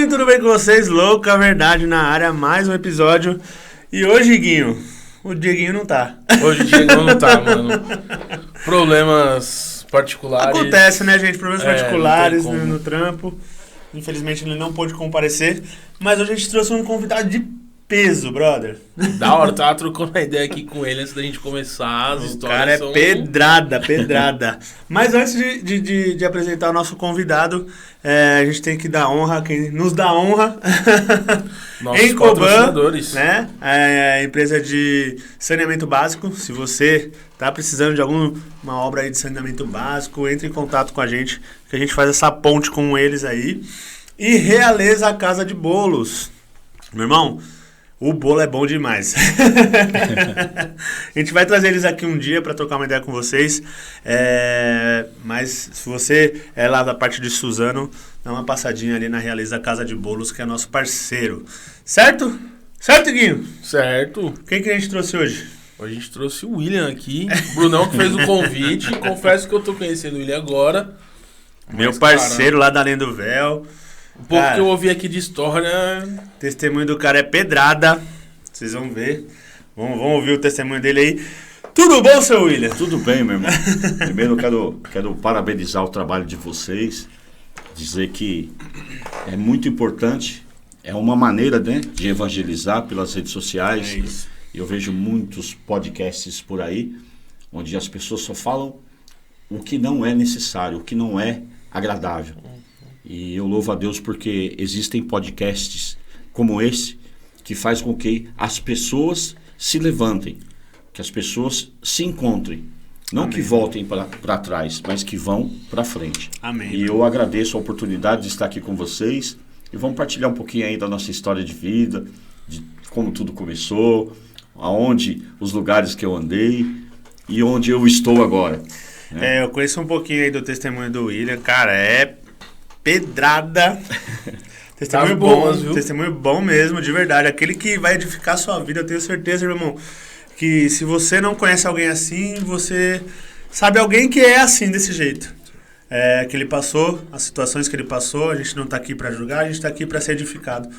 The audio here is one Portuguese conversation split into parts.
Tudo bem com vocês? Louca Verdade na área, mais um episódio. E hoje, Guinho, o Dieguinho não tá. Hoje o Diego não tá, mano. Problemas particulares. Acontece, né, gente? Problemas particulares no trampo. Infelizmente ele não pôde comparecer. Mas hoje a gente trouxe um convidado de peso, brother. Da hora, tava trocando uma ideia aqui com ele antes da gente começar as histórias. O cara é pedrada. Mas antes de apresentar o nosso convidado, a gente tem que dar honra a quem nos dá honra. Nossos patrocinadores, né? A empresa de saneamento básico. Se você tá precisando de alguma obra aí de saneamento básico, entre em contato com a gente, que a gente faz essa ponte com eles aí. E Realeza a Casa de Bolos. Meu irmão, o bolo é bom demais. A gente vai trazer eles aqui um dia para trocar uma ideia com vocês. Mas se você é lá da parte de Suzano, dá uma passadinha ali na Realeza Casa de Bolos, que é nosso parceiro. Certo? Certo, Guinho? Certo. Quem que a gente trouxe hoje? Hoje a gente trouxe o William aqui. Brunão que fez o convite. Confesso que eu tô conhecendo o William agora. Meu parceiro lá da Além do Véu. Um pouco que eu ouvi aqui de história. Testemunho do cara é pedrada. Vocês vão ver. Vamos ouvir o testemunho dele aí. Tudo bom, seu William? Tudo bem, meu irmão. Primeiro eu quero parabenizar o trabalho de vocês. Dizer que é muito importante. É uma maneira, né, de evangelizar pelas redes sociais. É isso. Eu vejo muitos podcasts por aí, onde as pessoas só falam o que não é necessário, o que não é agradável. E eu louvo a Deus porque existem podcasts como esse que faz com que as pessoas se levantem, que as pessoas se encontrem. Não Amém. Que voltem para trás, mas que vão para frente. Amém. E eu agradeço a oportunidade de estar aqui com vocês e vamos partilhar um pouquinho aí da nossa história de vida, de como tudo começou, aonde os lugares que eu andei e onde eu estou agora. Né? Eu conheço um pouquinho aí do testemunho do William. Cara, é pedrada. Testemunho bom, viu? Testemunho bom mesmo, de verdade. Aquele que vai edificar a sua vida, eu tenho certeza, meu irmão, que se você não conhece alguém assim, você sabe alguém que é assim, desse jeito. Que ele passou, as situações que ele passou, a gente não está aqui para julgar, a gente está aqui para ser edificado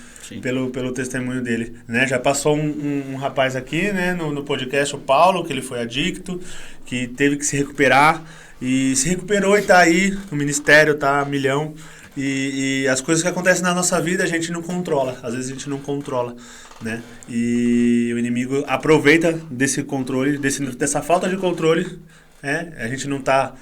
pelo testemunho dele. Né? Já passou um rapaz aqui, né, no podcast, o Paulo, que ele foi adicto, que teve que se recuperar, e se recuperou e está aí, no ministério, tá milhão. E as coisas que acontecem na nossa vida a gente não controla, às vezes a gente não controla, né? E o inimigo aproveita desse controle, dessa falta de controle, né? A gente não está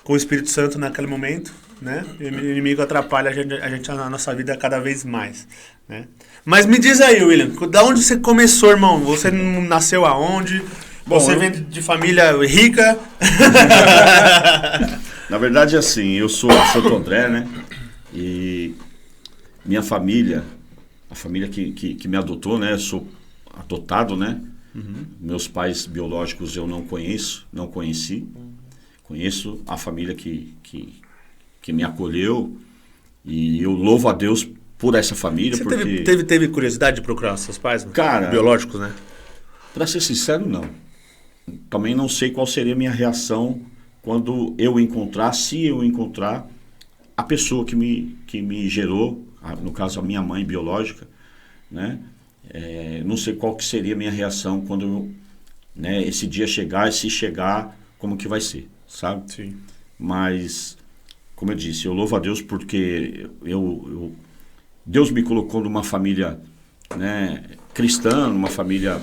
com o Espírito Santo naquele momento, né? E o inimigo atrapalha a gente na nossa vida cada vez mais, né? Mas me diz aí, William, da onde você começou, irmão? Você nasceu aonde? Você vem de família rica? Na verdade, assim, eu sou de Santo André, né? E minha família, a família que me adotou, né? Eu sou adotado, né? Uhum. Meus pais biológicos eu não conheci. Conheço a família que me acolheu e eu louvo a Deus por essa família. Você porque teve curiosidade de procurar seus pais? Cara, biológicos, né? Para ser sincero, não. Também não sei qual seria a minha reação quando se eu encontrar a pessoa que me gerou, no caso a minha mãe biológica, né? Não sei qual que seria a minha reação quando né, esse dia chegar, e se chegar, como que vai ser, sabe? Sim. Mas, como eu disse, eu louvo a Deus porque Deus me colocou numa família, né, cristã, numa família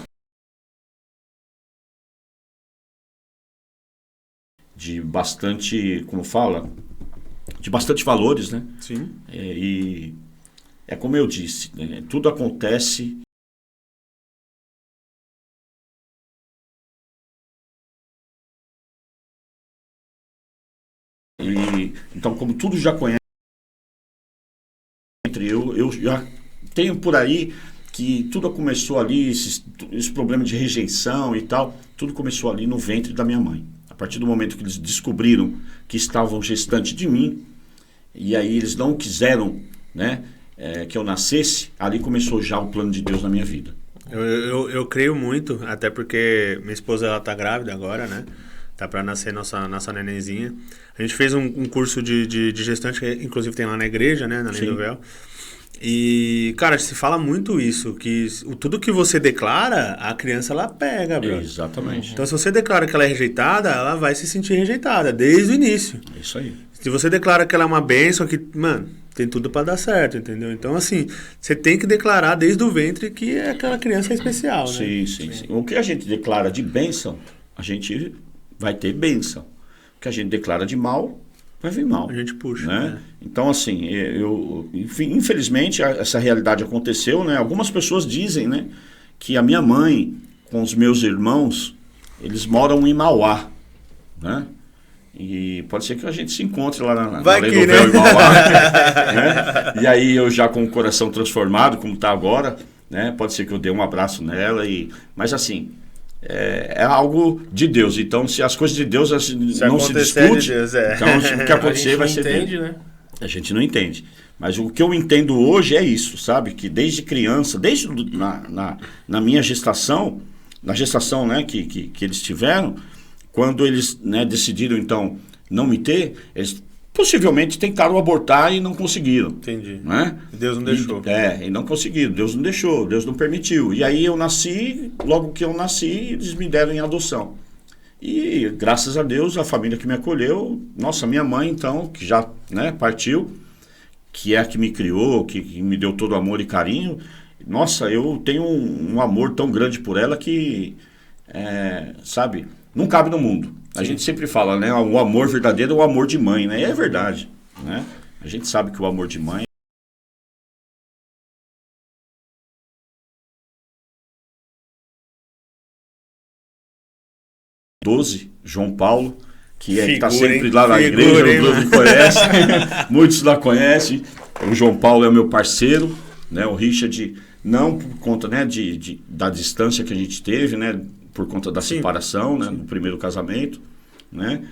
de bastante, como fala, de bastante valores, né? Sim. E é como eu disse, né? Tudo acontece então, como tudo já conhece, eu já tenho por aí que tudo começou ali, esse problema de rejeição e tal, tudo começou ali no ventre da minha mãe. A partir do momento que eles descobriram que estavam gestantes de mim, e aí eles não quiseram, né, que eu nascesse, ali começou já o plano de Deus na minha vida. Eu creio muito, até porque minha esposa ela tá grávida agora, né? Tá para nascer nossa nenenzinha. A gente fez um curso de gestante, que inclusive tem lá na igreja, né? Na Lei do Véu. E, cara, se fala muito isso, que tudo que você declara, a criança ela pega, bro. Exatamente. Então, se você declara que ela é rejeitada, ela vai se sentir rejeitada, desde o início. É isso aí. Se você declara que ela é uma bênção, que, mano, tem tudo pra dar certo, entendeu? Então, assim, você tem que declarar desde o ventre que aquela criança é especial, né? Sim. O que a gente declara de bênção, a gente vai ter bênção. O que a gente declara de mal, vai vir mal. A gente puxa, né? Então, assim, infelizmente, essa realidade aconteceu, né? Algumas pessoas dizem, né, que a minha mãe, com os meus irmãos, eles moram em Mauá, né? E pode ser que a gente se encontre lá na Lei do Véu, em Mauá. Né? E aí eu já com o coração transformado, como está agora, né? Pode ser que eu dê um abraço nela. Mas assim, é algo de Deus. Então, se as coisas de Deus não se discute, Deus, então o que acontecer vai ser entende, dele. né? A gente não entende. Mas o que eu entendo hoje é isso, sabe? Que desde criança, desde na minha gestação, na gestação, né, que eles tiveram, quando eles, né, decidiram, então, não me ter, eles possivelmente tentaram abortar e não conseguiram. Entendi. Né? Deus não deixou. E não conseguiram. Deus não deixou, Deus não permitiu. E aí eu nasci, logo que eu nasci, eles me deram em adoção. E graças a Deus, a família que me acolheu, nossa, minha mãe, então, que já, né, partiu, que é a que me criou, que me deu todo amor e carinho, nossa, eu tenho um amor tão grande por ela que, sabe, não cabe no mundo. A gente sempre fala, né, o amor verdadeiro é o amor de mãe, né? E é verdade, né? A gente sabe que o amor de mãe João Paulo, que está sempre lá na igreja, não conhece, muitos lá conhecem. O João Paulo é o meu parceiro, né? O Richard, não por conta, né, da distância que a gente teve, né, por conta da separação, né, no primeiro casamento, né?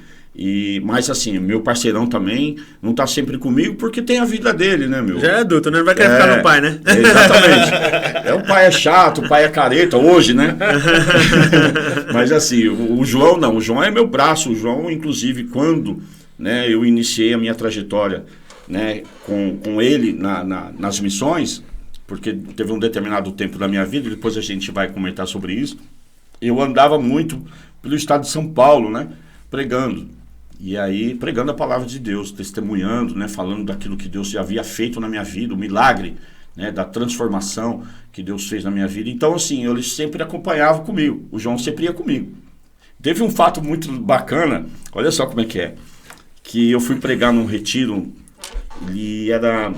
Mas assim, meu parceirão também não está sempre comigo porque tem a vida dele, né, meu? Já é adulto, né? Não vai querer ficar no pai, né? Exatamente. O pai é chato, o pai é careta, hoje, né? Mas assim, o João não, o João é meu braço. O João, inclusive, quando, né, eu iniciei a minha trajetória, né, com ele nas missões, porque teve um determinado tempo da minha vida, depois a gente vai comentar sobre isso, eu andava muito pelo estado de São Paulo, né, pregando. E aí, pregando a palavra de Deus, testemunhando, né, falando daquilo que Deus já havia feito na minha vida, o milagre, né, da transformação que Deus fez na minha vida. Então, assim, ele sempre acompanhava comigo, o João sempre ia comigo. Teve um fato muito bacana, olha só como é, que eu fui pregar num retiro, ele era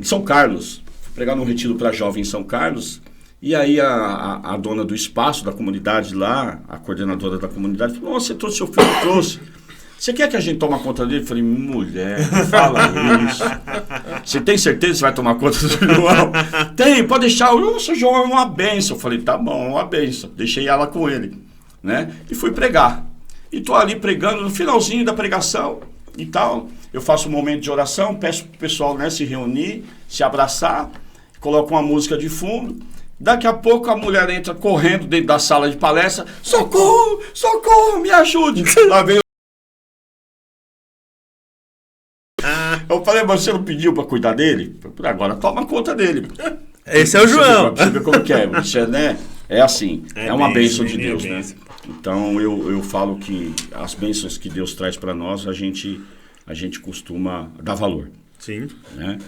em São Carlos, fui pregar num retiro para jovens em São Carlos. E aí a dona do espaço, da comunidade lá, a coordenadora da comunidade, falou, você trouxe seu filho? Trouxe. Você quer que a gente tome conta dele? Eu falei, mulher, não fala isso. Você tem certeza que você vai tomar conta do João? Tem, pode deixar. Nossa, João é uma bênção. Eu falei, tá bom, uma bênção. Deixei ela com ele, né? E fui pregar. E tô ali pregando, no finalzinho da pregação e tal. Eu faço um momento de oração, peço pro pessoal, né, se reunir, se abraçar, coloco uma música de fundo. Daqui a pouco a mulher entra correndo dentro da sala de palestra. Socorro, socorro, me ajude. Lá vem Eu falei, mas você não pediu para cuidar dele? Agora toma conta dele. Esse é o João. Você vê como que é, você, né? É assim, é uma bênção de Deus, né? Então eu falo que as bênçãos que Deus traz para nós, a gente costuma dar valor. Sim. Né?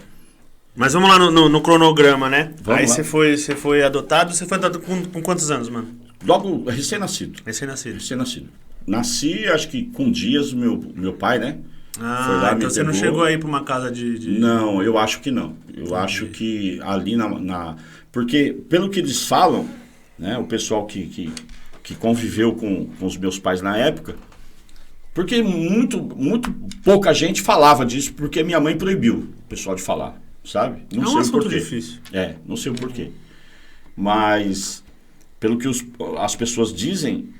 Mas vamos lá no cronograma, né? Vamos aí lá. você foi adotado. Você foi adotado com quantos anos, mano? Logo, recém-nascido. Recém-nascido. Nasci, acho que com dias, meu pai, né? Ah, Foi lá, então me você não pegou. chegou aí pra uma casa de... Não, eu acho que não. Eu acho que ali porque, pelo que eles falam, né? O pessoal que conviveu com os meus pais na época, porque muito pouca gente falava disso, porque minha mãe proibiu o pessoal de falar, sabe? Não É um sei o assunto porquê. difícil. Não sei o porquê. Mas, pelo que as pessoas dizem,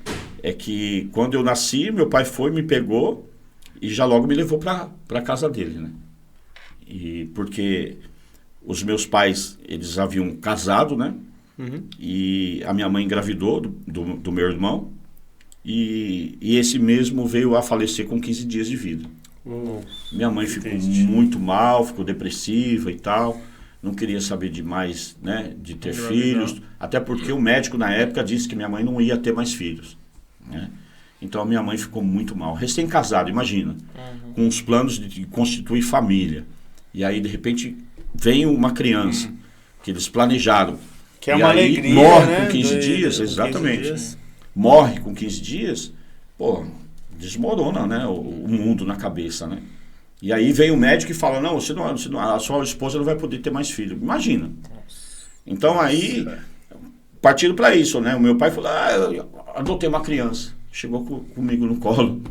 é que quando eu nasci, meu pai me pegou e já logo me levou para casa dele, né? E porque os meus pais, eles haviam casado, né? Uhum. E a minha mãe engravidou do meu irmão e esse mesmo veio a falecer com 15 dias de vida. Minha mãe ficou muito mal, ficou depressiva e tal, não queria saber de mais, né, de ter filhos, até porque o médico na época disse que minha mãe não ia ter mais filhos, né? Então a minha mãe ficou muito mal, recém-casada, imagina, com os planos de constituir família, e aí de repente vem uma criança que eles planejaram, Que é e uma aí alegria, morre né? com 15 dias, Com 15 exatamente, dias. morre com 15 dias, pô, desmorona, né, o mundo na cabeça, né? E aí vem o médico e fala, não, a sua esposa não vai poder ter mais filho. Imagina. Então aí, partindo para isso, né? O meu pai falou, eu adotei uma criança. Chegou comigo no colo,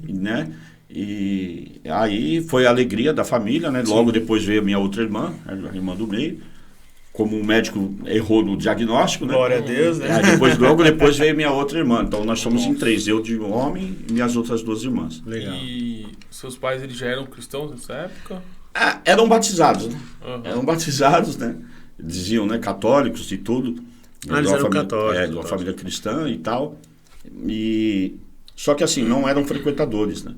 né? E aí foi a alegria da família, né? Logo depois veio a minha outra irmã, a irmã do meio. Como o médico errou no diagnóstico, né? Glória a Deus, né? Logo depois veio minha outra irmã. Então nós somos em 3, eu de homem e minhas outras 2 irmãs. Legal. E seus pais, eles já eram cristãos nessa época? Eram batizados, né? Uhum. Eram batizados, né? Diziam, né? Católicos e tudo. Eles eram católicos. De uma família cristã e tal. Só que assim, não eram frequentadores, né?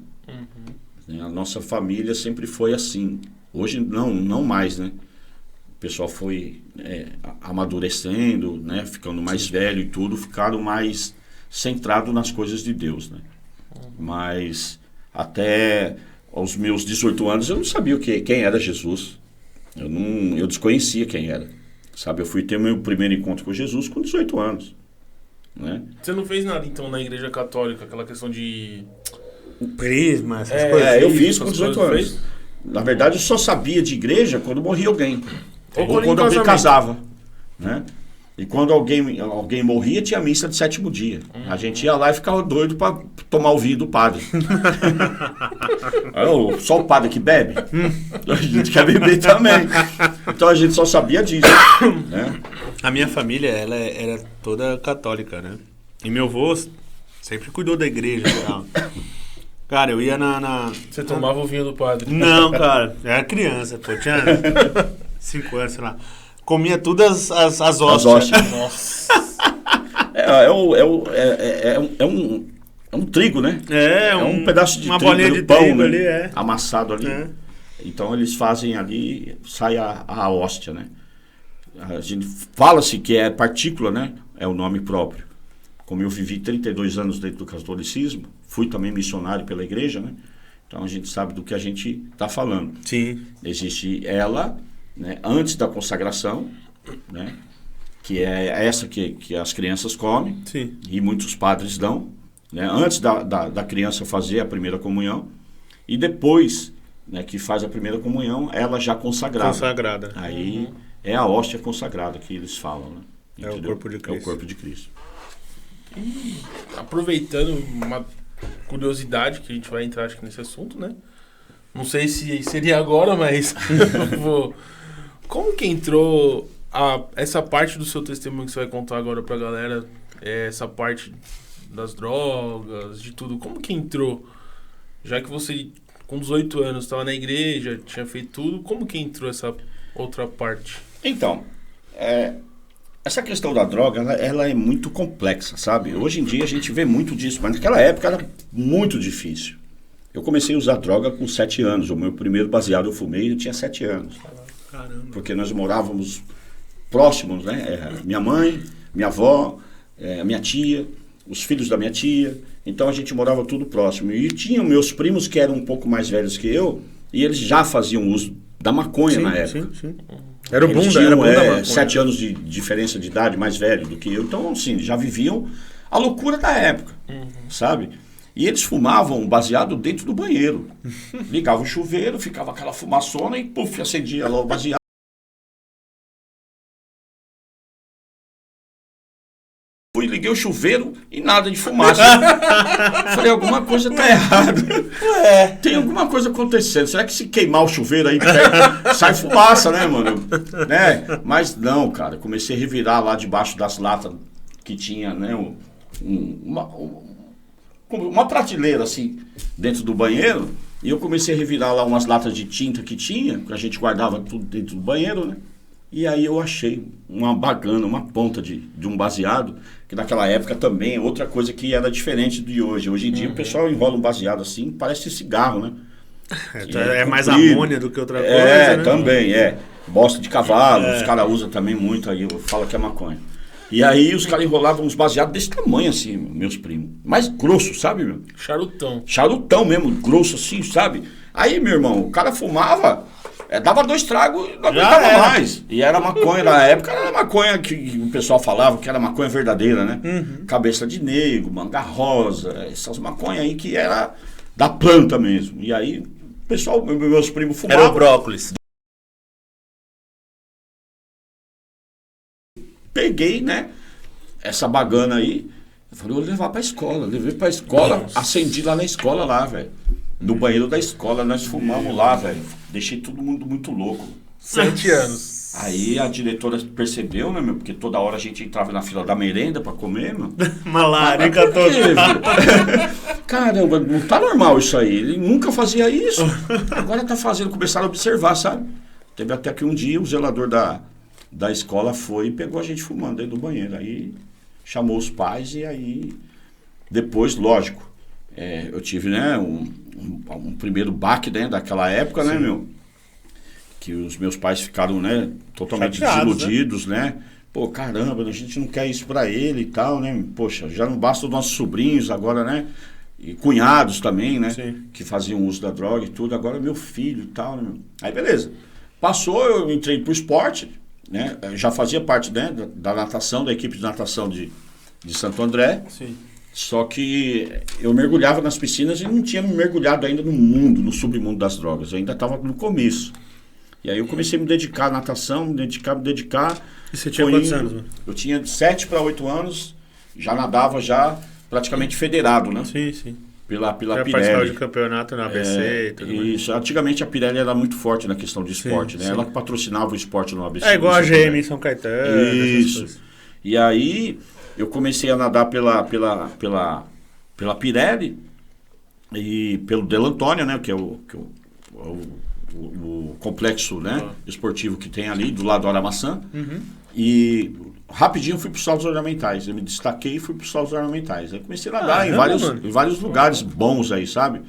A nossa família sempre foi assim. Hoje não mais, né? O pessoal foi amadurecendo, né? Ficando mais velho e tudo, ficaram mais centrados nas coisas de Deus, né? Mas até aos meus 18 anos eu não sabia quem era Jesus. Eu desconhecia quem era. Sabe, eu fui ter meu primeiro encontro com Jesus com 18 anos. Né? Você não fez nada, então, na igreja católica? Aquela questão de... Prisma, essas coisas. Eu fiz com essas 18 coisas, anos. fez? Na verdade, eu só sabia de igreja quando morria alguém. Ou Ou quando quando em alguém casamento. casava. Né? E quando alguém morria, tinha missa de 7º dia. A gente ia lá e ficava doido para tomar o vinho do padre. Só o padre que bebe? A gente quer beber também. Então a gente só sabia disso. Né? A minha família, ela era toda católica, né? E meu avô sempre cuidou da igreja e tal. Cara, eu ia Você tomava o vinho do padre? Não, cara. Eu era criança, pô. Tinha 5 anos, sei lá. Comia todas as hóstias. hóstias. Nossa. É um trigo, né? É um pedaço de uma trigo, bolinha né? de Pão, trigo né? ali, Amassado ali. É. Então eles fazem ali, sai a hóstia, né? A gente fala-se que é partícula, né? É o nome próprio. Como eu vivi 32 anos dentro do catolicismo, fui também missionário pela igreja, né? Então a gente sabe do que a gente está falando. Sim. Existe ela, né, antes da consagração, né? Que é essa que as crianças comem. Sim. E muitos padres dão, né? Antes da criança fazer a primeira comunhão. E depois, né, que faz a primeira comunhão, ela já consagrada. Consagrada. Aí é a hóstia consagrada que eles falam, né? É o Entendeu? corpo de Cristo. É o corpo de Cristo. E aproveitando uma curiosidade que a gente vai entrar acho que nesse assunto, né? Não sei se seria agora, mas como que entrou essa parte do seu testemunho que você vai contar agora pra galera, essa parte das drogas, de tudo, como que entrou? Já que você com 18 anos estava na igreja, tinha feito tudo, como que entrou essa outra parte? Então, essa questão da droga, ela é muito complexa, sabe? Hoje em dia a gente vê muito disso, mas naquela época era muito difícil. Eu comecei a usar droga com 7 anos. O meu primeiro baseado eu fumei, eu tinha 7 anos. Caramba. Porque nós morávamos próximos, né? Minha mãe, minha avó, minha tia, os filhos da minha tia. Então a gente morava tudo próximo. E tinha meus primos que eram um pouco mais velhos que eu, e eles já faziam uso da maconha na época. Sim. Era o boom Eles da tinham maconha. 7 anos de diferença de idade, mais velho do que eu. Então, assim, já viviam a loucura da época, sabe? E eles fumavam baseado dentro do banheiro. Ligava o chuveiro, ficava aquela fumaçona e, puf, acendia lá o baseado. Fui, liguei o chuveiro e nada de fumaça. Falei, alguma coisa tá errada. Tem alguma coisa acontecendo. Será que se queimar o chuveiro aí sai fumaça, né, mano? Né? Mas não, cara. Comecei a revirar lá debaixo das latas que tinha, né, uma prateleira assim dentro do banheiro. E eu comecei a revirar lá umas latas de tinta que tinha, que a gente guardava tudo dentro do banheiro, né? E aí eu achei uma bagana, uma ponta de um baseado, que naquela época também, outra coisa que era diferente de hoje. Hoje em dia o pessoal enrola um baseado assim, parece cigarro, né? É mais amônia do que outra coisa, né? Também, bosta de cavalo, os caras usam também muito aí, fala que é maconha. E aí os caras enrolavam uns baseados desse tamanho assim, meus primos. Mais grosso, sabe, meu? Charutão. Charutão mesmo, grosso assim, sabe? Aí, meu irmão, o cara fumava... dava 2 tragos e não aguentava mais. E era maconha, na época era maconha que o pessoal falava que era maconha verdadeira, né? Cabeça de negro, manga rosa, essas maconhas aí que era da planta mesmo. E aí o pessoal, meus primos fumavam. Era o brócolis. Peguei, né, essa bagana aí, eu falei, vou levar pra escola. Levei pra escola, acendi lá na escola lá, velho. No banheiro da escola, nós fumamos lá, velho. Deixei todo mundo muito louco. 7 anos. Aí a diretora percebeu, né, meu? Porque toda hora a gente entrava na fila da merenda pra comer, meu. Malarica toda. Caramba, não tá normal isso aí. Ele nunca fazia isso. Agora tá fazendo, começaram a observar, sabe? Teve até que um dia o zelador da escola foi e pegou a gente fumando dentro do banheiro. Aí chamou os pais e aí... Depois, lógico, eu tive, né, um primeiro baque, né, daquela época, né, meu? Que os meus pais ficaram, né, totalmente desiludidos, né? Pô, caramba, a gente não quer isso pra ele e tal, né? Poxa, já não basta os nossos sobrinhos agora, né? E cunhados também, né? Sim. Que faziam uso da droga e tudo. Agora meu filho e tal, né? Aí beleza. Passou, eu entrei pro esporte, né? Eu já fazia parte, né, da natação, da equipe de natação de Santo André. Sim. Só que eu mergulhava nas piscinas e não tinha mergulhado ainda no mundo, no submundo das drogas. Eu ainda estava no começo. E aí eu comecei a me dedicar à natação, me dedicar. E você tinha quantos anos, mano? Eu tinha 7 para 8 anos, já nadava já praticamente federado, né? Sim. Pela Já Pirelli. participava de campeonato na ABC e tudo mais. Isso. Antigamente a Pirelli era muito forte na questão de esporte, né? sim. Ela que patrocinava o esporte no ABC. É igual a GM em São Caetano. Isso. E aí eu comecei a nadar pela Pirelli e pelo Del Antônio, né? Que é o complexo, né, esportivo que tem ali do lado do Aramaçã. E rapidinho fui para os saltos ornamentais. Eu me destaquei e fui para os saltos ornamentais. Aí comecei a nadar em vários lugares bons aí, sabe?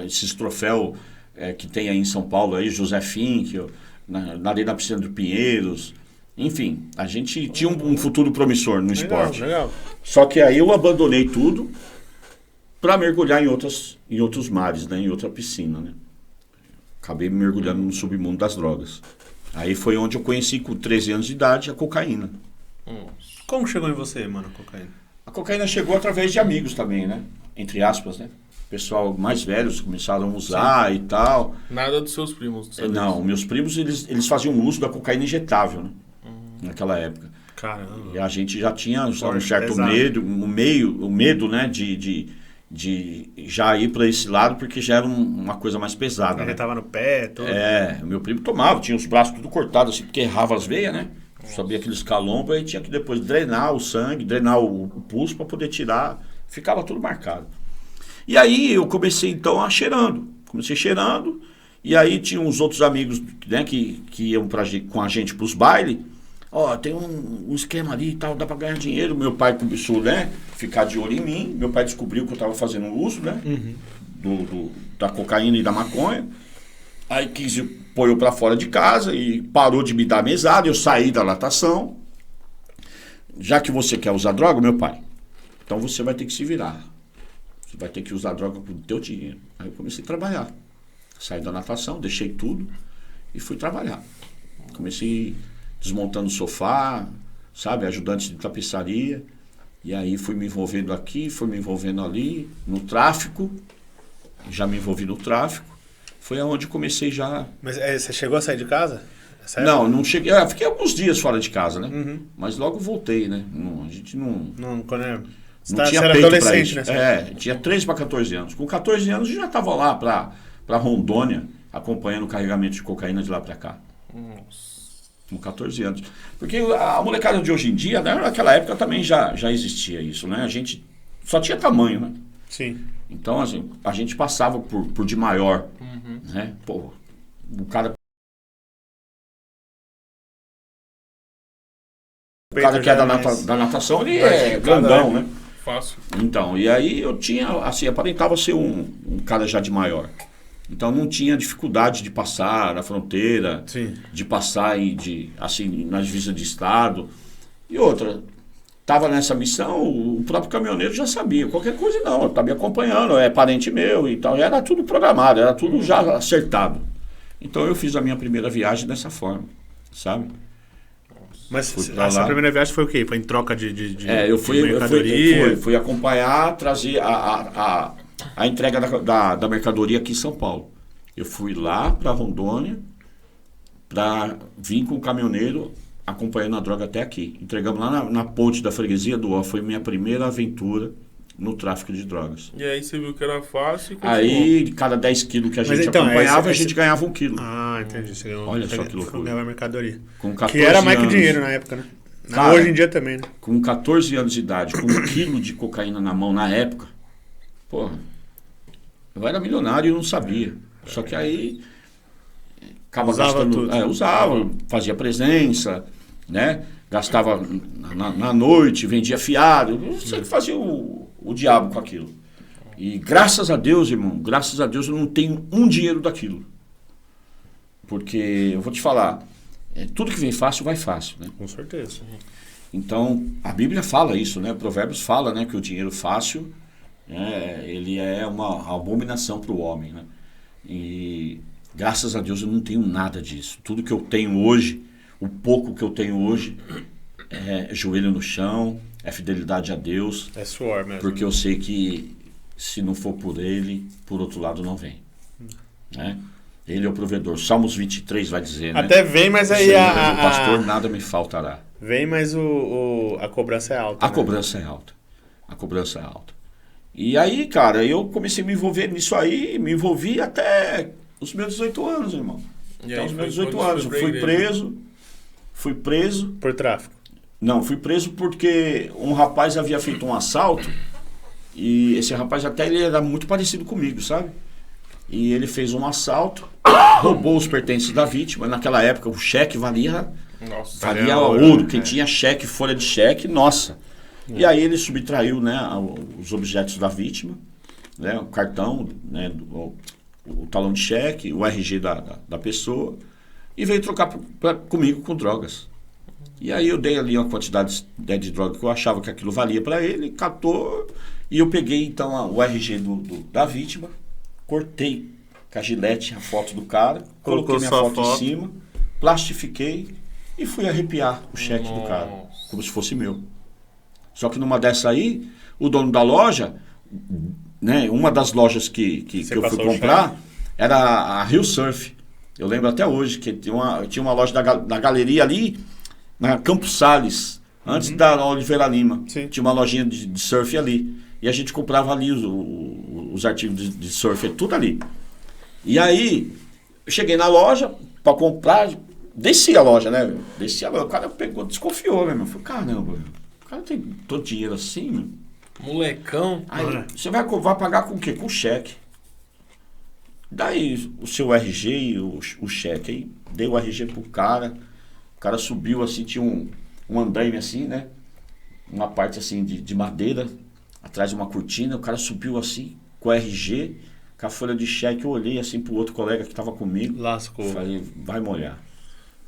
Esses troféus que tem aí em São Paulo, aí, José Fink, nadei na piscina do Pinheiros. Enfim, a gente tinha um futuro promissor no esporte. Legal. Só que aí eu abandonei tudo para mergulhar em outros mares, né, em outra piscina, né? Acabei me mergulhando no submundo das drogas. Aí foi onde eu conheci, com 13 anos de idade, a cocaína. Como chegou em você, mano, a cocaína? A cocaína chegou através de amigos também, né? Entre aspas, né? Pessoal mais velhos começaram a usar e tal. Nada dos seus primos. Não, meus primos, eles faziam uso da cocaína injetável, né? Naquela época. Caramba. E a gente já tinha um certo pesado. medo, né? De já ir para esse lado, porque já era uma coisa mais pesada. Ele Né? tava no pé, tudo. Meu primo tomava, tinha os braços tudo cortados assim, porque errava as veias, né? Sabia aqueles calombos, aí tinha que depois drenar o sangue, drenar o pulso para poder tirar, ficava tudo marcado. E aí eu comecei então comecei cheirando, e aí tinha uns outros amigos, né, que iam com a gente para os bailes. Tem um esquema ali e tal, dá para ganhar dinheiro. Meu pai começou, né, ficar de olho em mim. Meu pai descobriu que eu estava fazendo uso, né, da cocaína e da maconha. Aí quis pôr eu pra fora de casa e parou de me dar mesada. Eu saí da natação. Já que você quer usar droga, meu pai, então você vai ter que se virar. Você vai ter que usar droga com o teu dinheiro. Aí eu comecei a trabalhar. Saí da natação, deixei tudo e fui trabalhar. Comecei desmontando o sofá, sabe, ajudante de tapeçaria. E aí fui me envolvendo aqui, fui me envolvendo ali, no tráfico. Já me envolvi no tráfico. Foi aonde comecei já... Mas você chegou a sair de casa? Não cheguei. Fiquei alguns dias fora de casa, né? Uhum. Mas logo voltei, né? A gente não... Quando não tinha era peito adolescente, pra isso. Né? Tinha 13 para 14 anos. Com 14 anos eu já estava lá para Rondônia, acompanhando o carregamento de cocaína de lá para cá. Nossa. Com 14 anos. Porque a molecada de hoje em dia, né, naquela época também já existia isso, né? A gente só tinha tamanho, né? Sim. Então, assim, a gente passava por de maior, né? Pô, o cara que é da natação, ele é grandão, né? Fácil. Então, e aí eu tinha, assim, aparentava ser um cara já de maior. Então não tinha dificuldade de passar na fronteira, sim, de passar assim, na divisa de estado. E outra, estava nessa missão, o próprio caminhoneiro já sabia, qualquer coisa não, eu estava me acompanhando, é parente meu e tal, era tudo programado, era tudo já acertado. Então eu fiz a minha primeira viagem dessa forma, sabe? Mas essa primeira viagem foi o quê? Foi em troca de eu fui acompanhar, trazer a entrega da mercadoria aqui em São Paulo. Eu fui lá para Rondônia para vir com o caminhoneiro acompanhando a droga até aqui. Entregamos lá na ponte da freguesia do Ó. Foi minha primeira aventura no tráfico de drogas. E aí você viu que era fácil e continuou. Aí, cada 10 quilos que a gente acompanhava, a gente ganhava 1 quilo. Ah, entendi. Você ganhou, olha só que loucura. Ganhava mercadoria. Com 14 que era mais anos, que dinheiro na época, né? Cara, hoje em dia também, né? Com 14 anos de idade, com 1 quilo de cocaína na mão na época, porra, eu era milionário e eu não sabia. Só que aí acaba gastando. Usava, fazia presença, né? Gastava na noite, vendia fiado. Eu sei que fazia o diabo com aquilo. E graças a Deus, irmão, graças a Deus eu não tenho um dinheiro daquilo. Porque eu vou te falar, tudo que vem fácil vai fácil, né? Com certeza. Então, a Bíblia fala isso, né? Provérbios fala, né, que o dinheiro fácil, ele é uma abominação para o homem, né? E graças a Deus eu não tenho nada disso. Tudo que eu tenho hoje, o pouco que eu tenho hoje, é joelho no chão, é fidelidade a Deus. É suor mesmo. Porque eu sei que se não for por Ele, por outro lado não vem. Né? Ele é o provedor. Salmos 23 vai dizer, né? Até vem, mas aí o pastor nada me faltará. Vem, mas a cobrança é alta. A cobrança é alta. A cobrança é alta. E aí, cara, eu comecei a me envolver nisso aí, me envolvi até os meus 18 anos, irmão. Até os meus 18 anos. Eu fui preso. Por tráfico? Não, fui preso porque um rapaz havia feito um assalto e esse rapaz até ele era muito parecido comigo, sabe? E ele fez um assalto, roubou os pertences da vítima. Naquela época o cheque valia ouro. Quem tinha cheque, folha de cheque, nossa. E aí ele subtraiu, né, os objetos da vítima, né, o cartão, né, o talão de cheque, o RG da pessoa, e veio trocar comigo com drogas. E aí eu dei ali uma quantidade de droga que eu achava que aquilo valia para ele, catou, e eu peguei então o RG da vítima, cortei com a gilete a foto do cara, coloquei minha foto em cima, plastifiquei e fui arrepiar o cheque do cara, como se fosse meu. Só que numa dessa aí, o dono da loja, né, uma das lojas que eu fui comprar, era a Rio Surf. Eu lembro até hoje que tinha uma loja da galeria ali, na Campos Sales, antes da Oliveira Lima. Sim. Tinha uma lojinha de surf ali. E a gente comprava ali os artigos de surf, tudo ali. E aí, eu cheguei na loja para comprar, desci a loja, né? Desci a loja, o cara pegou, desconfiou, né? Eu falei, caramba, o cara tem todo dinheiro assim, meu. Molecão. Aí, você vai pagar com o quê? Com cheque. Daí o seu RG e o cheque. Aí dei o RG pro cara. O cara subiu assim, tinha um andaime assim, né? Uma parte assim de madeira, atrás de uma cortina. O cara subiu assim, com o RG, com a folha de cheque, eu olhei assim pro outro colega que tava comigo. Lascou. Falei, vai molhar.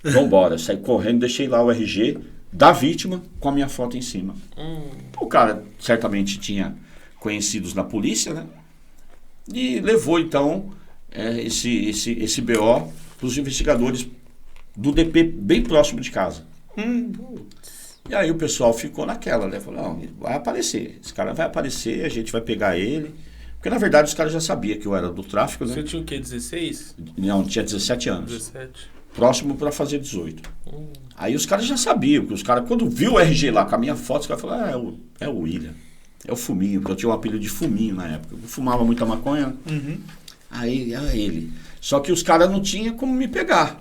Vambora. Saí correndo, deixei lá o RG da vítima com a minha foto em cima. O cara certamente tinha conhecidos na polícia, né? E levou, então, esse BO pros investigadores do DP bem próximo de casa. E aí o pessoal ficou naquela, né? Falou, não, vai aparecer. Esse cara vai aparecer, a gente vai pegar ele. Porque, na verdade, os caras já sabiam que eu era do tráfico, né? Você tinha o quê, 16? Não, tinha 17 anos. 17. Próximo para fazer 18. Aí os caras já sabiam, porque os caras, quando viu o RG lá com a minha foto, os caras falaram, é o William. É o Fuminho, porque eu tinha um apelido de Fuminho na época. Eu fumava muita maconha. Aí, é ele. Só que os caras não tinham como me pegar.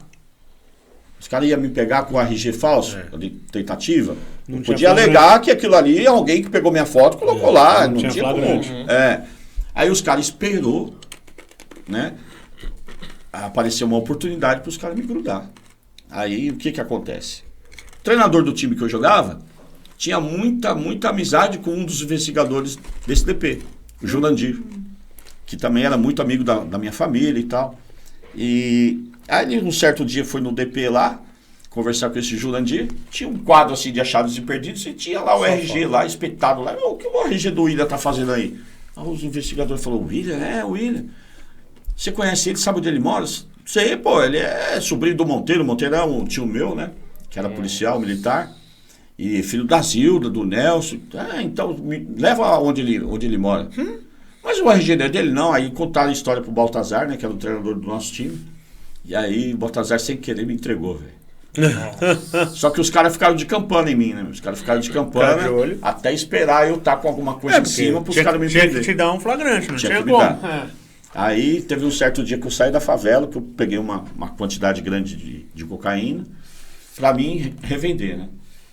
Os caras iam me pegar com o RG falso, de tentativa. Não podia alegar que aquilo ali, alguém que pegou minha foto, colocou lá. Não tinha como. Aí os caras esperou, né? Apareceu uma oportunidade para os caras me grudar. Aí o que acontece? O treinador do time que eu jogava tinha muita amizade com um dos investigadores desse DP, o Jurandir, que também era muito amigo da minha família e tal. E aí um certo dia foi no DP lá, conversar com esse Jurandir, tinha um quadro assim de achados e perdidos e tinha lá o RG lá, espetado lá. O que o RG do William tá fazendo aí? Aí os investigadores falaram, William? O William. Você conhece ele, sabe onde ele mora? Sei, pô, ele é sobrinho do Monteiro. O Monteiro é um tio meu, né? Que era policial, militar. E filho da Zilda, do Nelson. Então, me leva onde ele mora. Mas o RG dele não. Aí contaram a história pro Baltazar, né? Que era o treinador do nosso time. E aí o Baltazar, sem querer, me entregou, velho. Só que os caras ficaram de campana em mim, né? Os caras ficaram de campana até esperar eu estar com alguma coisa em cima pros caras me prender. Tinha que te dar um flagrante, não tinha como. como. Aí teve um certo dia que eu saí da favela, que eu peguei uma quantidade grande de cocaína para mim revender, né?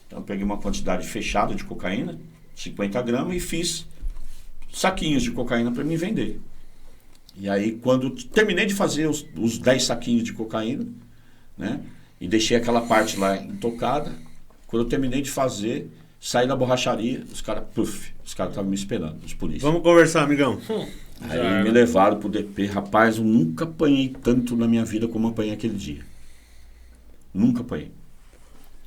Então eu peguei uma quantidade fechada de cocaína, 50 gramas, e fiz saquinhos de cocaína para mim vender. E aí quando terminei de fazer os 10 saquinhos de cocaína, né? E deixei aquela parte lá intocada, quando eu terminei de fazer, saí da borracharia, os caras estavam me esperando, os polícias. Vamos conversar, amigão. Aí me levaram pro DP. Rapaz, eu nunca apanhei tanto na minha vida como apanhei aquele dia. Nunca apanhei.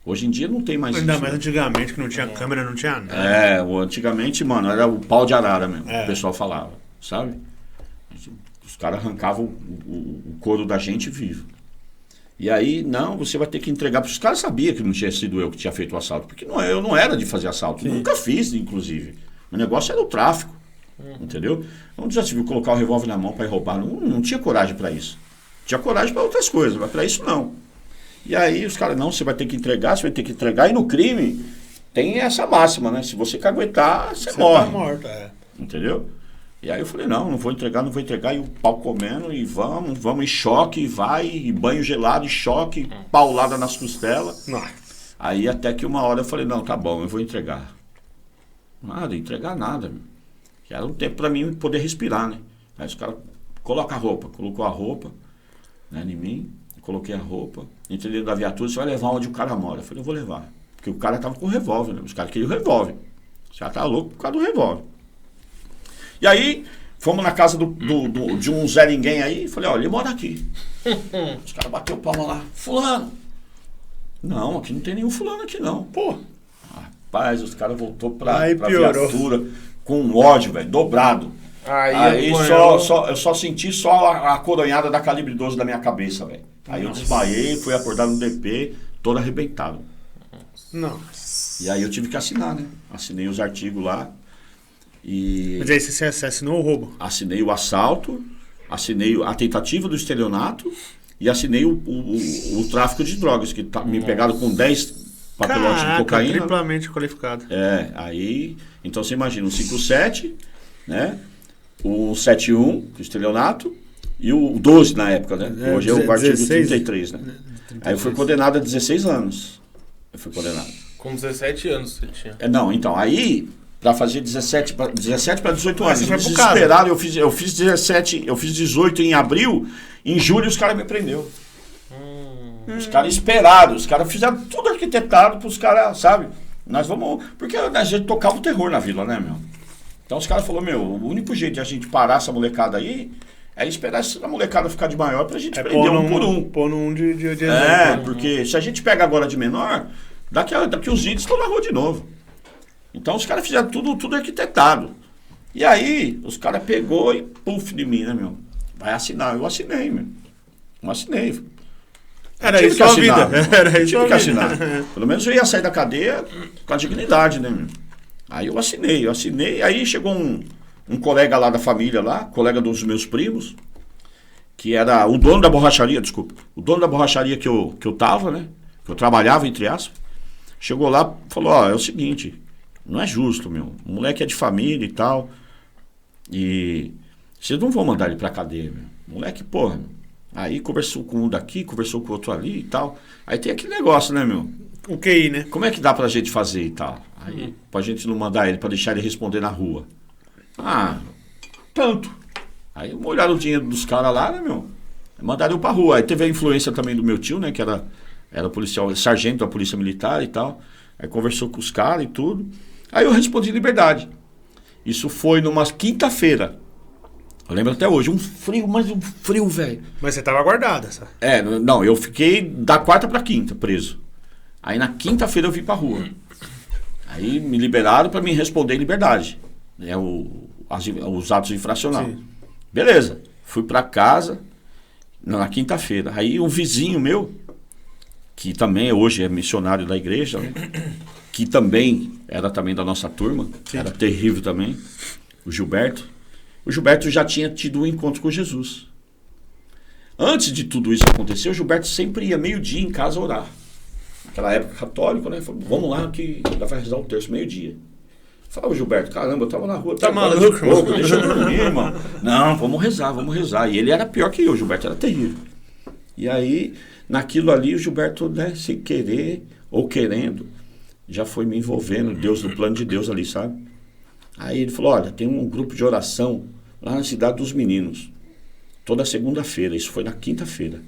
Hoje em dia não tem mais Ainda isso. mais antigamente, que não tinha câmera, não tinha nada. Antigamente, mano, era o pau de arara mesmo, o pessoal falava, sabe? Os caras arrancavam o couro da gente vivo. E aí, não, você vai ter que entregar. Os caras sabiam que não tinha sido eu que tinha feito o assalto, porque eu não era de fazer assalto. Nunca fiz, inclusive. O negócio era o tráfico. Entendeu? Não já se viu colocar o revólver na mão para ir roubar. Não tinha coragem para isso. Tinha coragem para outras coisas, mas para isso não. E aí os caras, não, você vai ter que entregar. E no crime tem essa máxima, né? Se você caguetar, você morre. Tá morto, Entendeu? E aí eu falei, não vou entregar. E o pau comendo, e vamos em choque, e banho gelado, e choque, paulada nas costelas. Aí até que uma hora eu falei, não, tá bom, eu vou entregar. Entregar nada, meu. Que era um tempo para mim poder respirar, né? Aí os caras colocou a roupa, né, em mim, coloquei a roupa, entrei dentro da viatura, você vai levar onde o cara mora. Eu falei, eu vou levar. Porque o cara tava com o revólver, né? Os caras queriam o revólver. Os caras estavam loucos por causa do revólver. E aí, fomos na casa de um Zé Ninguém aí, e falei, olha, ele mora aqui. Os caras bateram palma lá, fulano. Não, aqui não tem nenhum fulano aqui não. Pô. Rapaz, os caras voltou pra viatura com ódio, velho, dobrado. Aí eu só senti só a coronhada da calibre 12 da minha cabeça, velho. Aí eu desmaiei, fui acordar no DP, todo arrebentado. Nossa. E aí eu tive que assinar, né? Assinei os artigos lá. Mas aí você assinou o roubo? Assinei o assalto, assinei a tentativa do estelionato e assinei o tráfico de drogas, que me pegaram com 10 papelotes de cocaína. Triplamente qualificado. Aí, então você imagina, o 57, né? O 71, o estelionato, e o 12 na época, né? Hoje é o artigo 33, né? 33. Aí eu fui condenado a 16 anos. Eu fui condenado. Com 17 anos você tinha? Não, então, aí, pra fazer 17 para 18 anos, eles desesperaram, eu fiz 17, eu fiz 18 em abril, em julho os caras me prenderam. Os caras esperaram, os caras fizeram tudo arquitetado pros caras, sabe? Nós vamos... Porque a gente tocava o terror na vila, né, meu? Então os caras falaram, meu, o único jeito de a gente parar essa molecada aí Aí esperar a molecada ficar de maior pra gente prender um por um. Pôr num de exemplo. Porque se a gente pega agora de menor, daqui uns vídeos estão na rua de novo. Então os caras fizeram tudo arquitetado. E aí, os caras pegou e puf de mim, né, meu? Vai assinar. Eu assinei, meu. Não assinei. Era isso a vida. Era isso a vida. Pelo menos eu ia sair da cadeia com a dignidade, né, meu? Aí eu assinei. Aí chegou um colega lá da família lá, colega dos meus primos, que era o dono da borracharia, desculpa. O dono da borracharia que eu tava, né? Que eu trabalhava, entre aspas. Chegou lá e falou, é o seguinte, não é justo, meu. O moleque é de família e tal. E vocês não vão mandar ele pra cadeia, meu. Moleque, porra. Aí conversou com um daqui, conversou com o outro ali e tal. Aí tem aquele negócio, né, meu? O QI, né? Como é que dá pra gente fazer e tal? Aí, pra gente não mandar ele, pra deixar ele responder na rua. Tanto. Aí olharam o dinheiro dos caras lá, né, meu? Mandaram eu pra rua. Aí teve a influência também do meu tio, né, que era policial, sargento da polícia militar e tal. Aí conversou com os caras e tudo. Aí eu respondi liberdade. Isso foi numa quinta-feira. Eu lembro até hoje, um frio, velho. Mas você tava guardada, sabe? Não, eu fiquei da quarta pra quinta preso. Aí na quinta-feira eu vim pra rua. Aí me liberaram pra me responder em liberdade. Né, os atos infracionais. Sim. Beleza, fui pra casa na quinta-feira. Aí um vizinho meu, que também hoje é missionário da igreja, né, que também era também da nossa turma, sim, era terrível também, o Gilberto. O Gilberto já tinha tido um encontro com Jesus. Antes de tudo isso acontecer, o Gilberto sempre ia meio-dia em casa orar. Naquela época católico, né? Falou, vamos lá que já vai rezar o terço, meio-dia. Falava, Gilberto, caramba, eu tava na rua. Tá maluco, pouco, deixa eu dormir, irmão. Não, vamos rezar. E ele era pior que eu, o Gilberto era terrível. E aí, naquilo ali, o Gilberto, né, sem querer ou querendo, já foi me envolvendo, Deus, no plano de Deus ali, sabe? Aí ele falou, olha, tem um grupo de oração lá na Cidade dos Meninos, toda segunda-feira, isso foi na quinta-feira,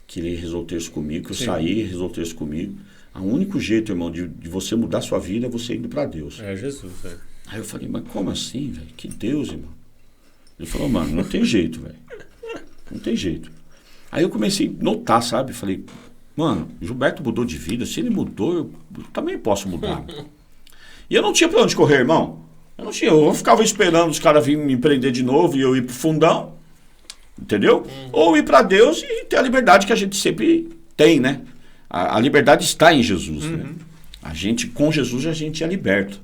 que ele rezou o terço comigo, que eu saí, rezou o terço comigo. O único jeito, irmão, de você mudar sua vida é você indo para Deus. É Jesus, velho. Aí eu falei, mas como assim, velho? Que Deus, irmão? Ele falou, mano, não tem jeito, velho. Não tem jeito. Aí eu comecei a notar, sabe? Falei, mano, Gilberto mudou de vida. Se ele mudou, eu também posso mudar. E eu não tinha pra onde correr, irmão. Eu ficava esperando os caras virem me prender de novo e eu ir pro fundão. Entendeu? Ou ir para Deus e ter a liberdade que a gente sempre tem, né? A liberdade está em Jesus, né? A gente, com Jesus, a gente é liberto.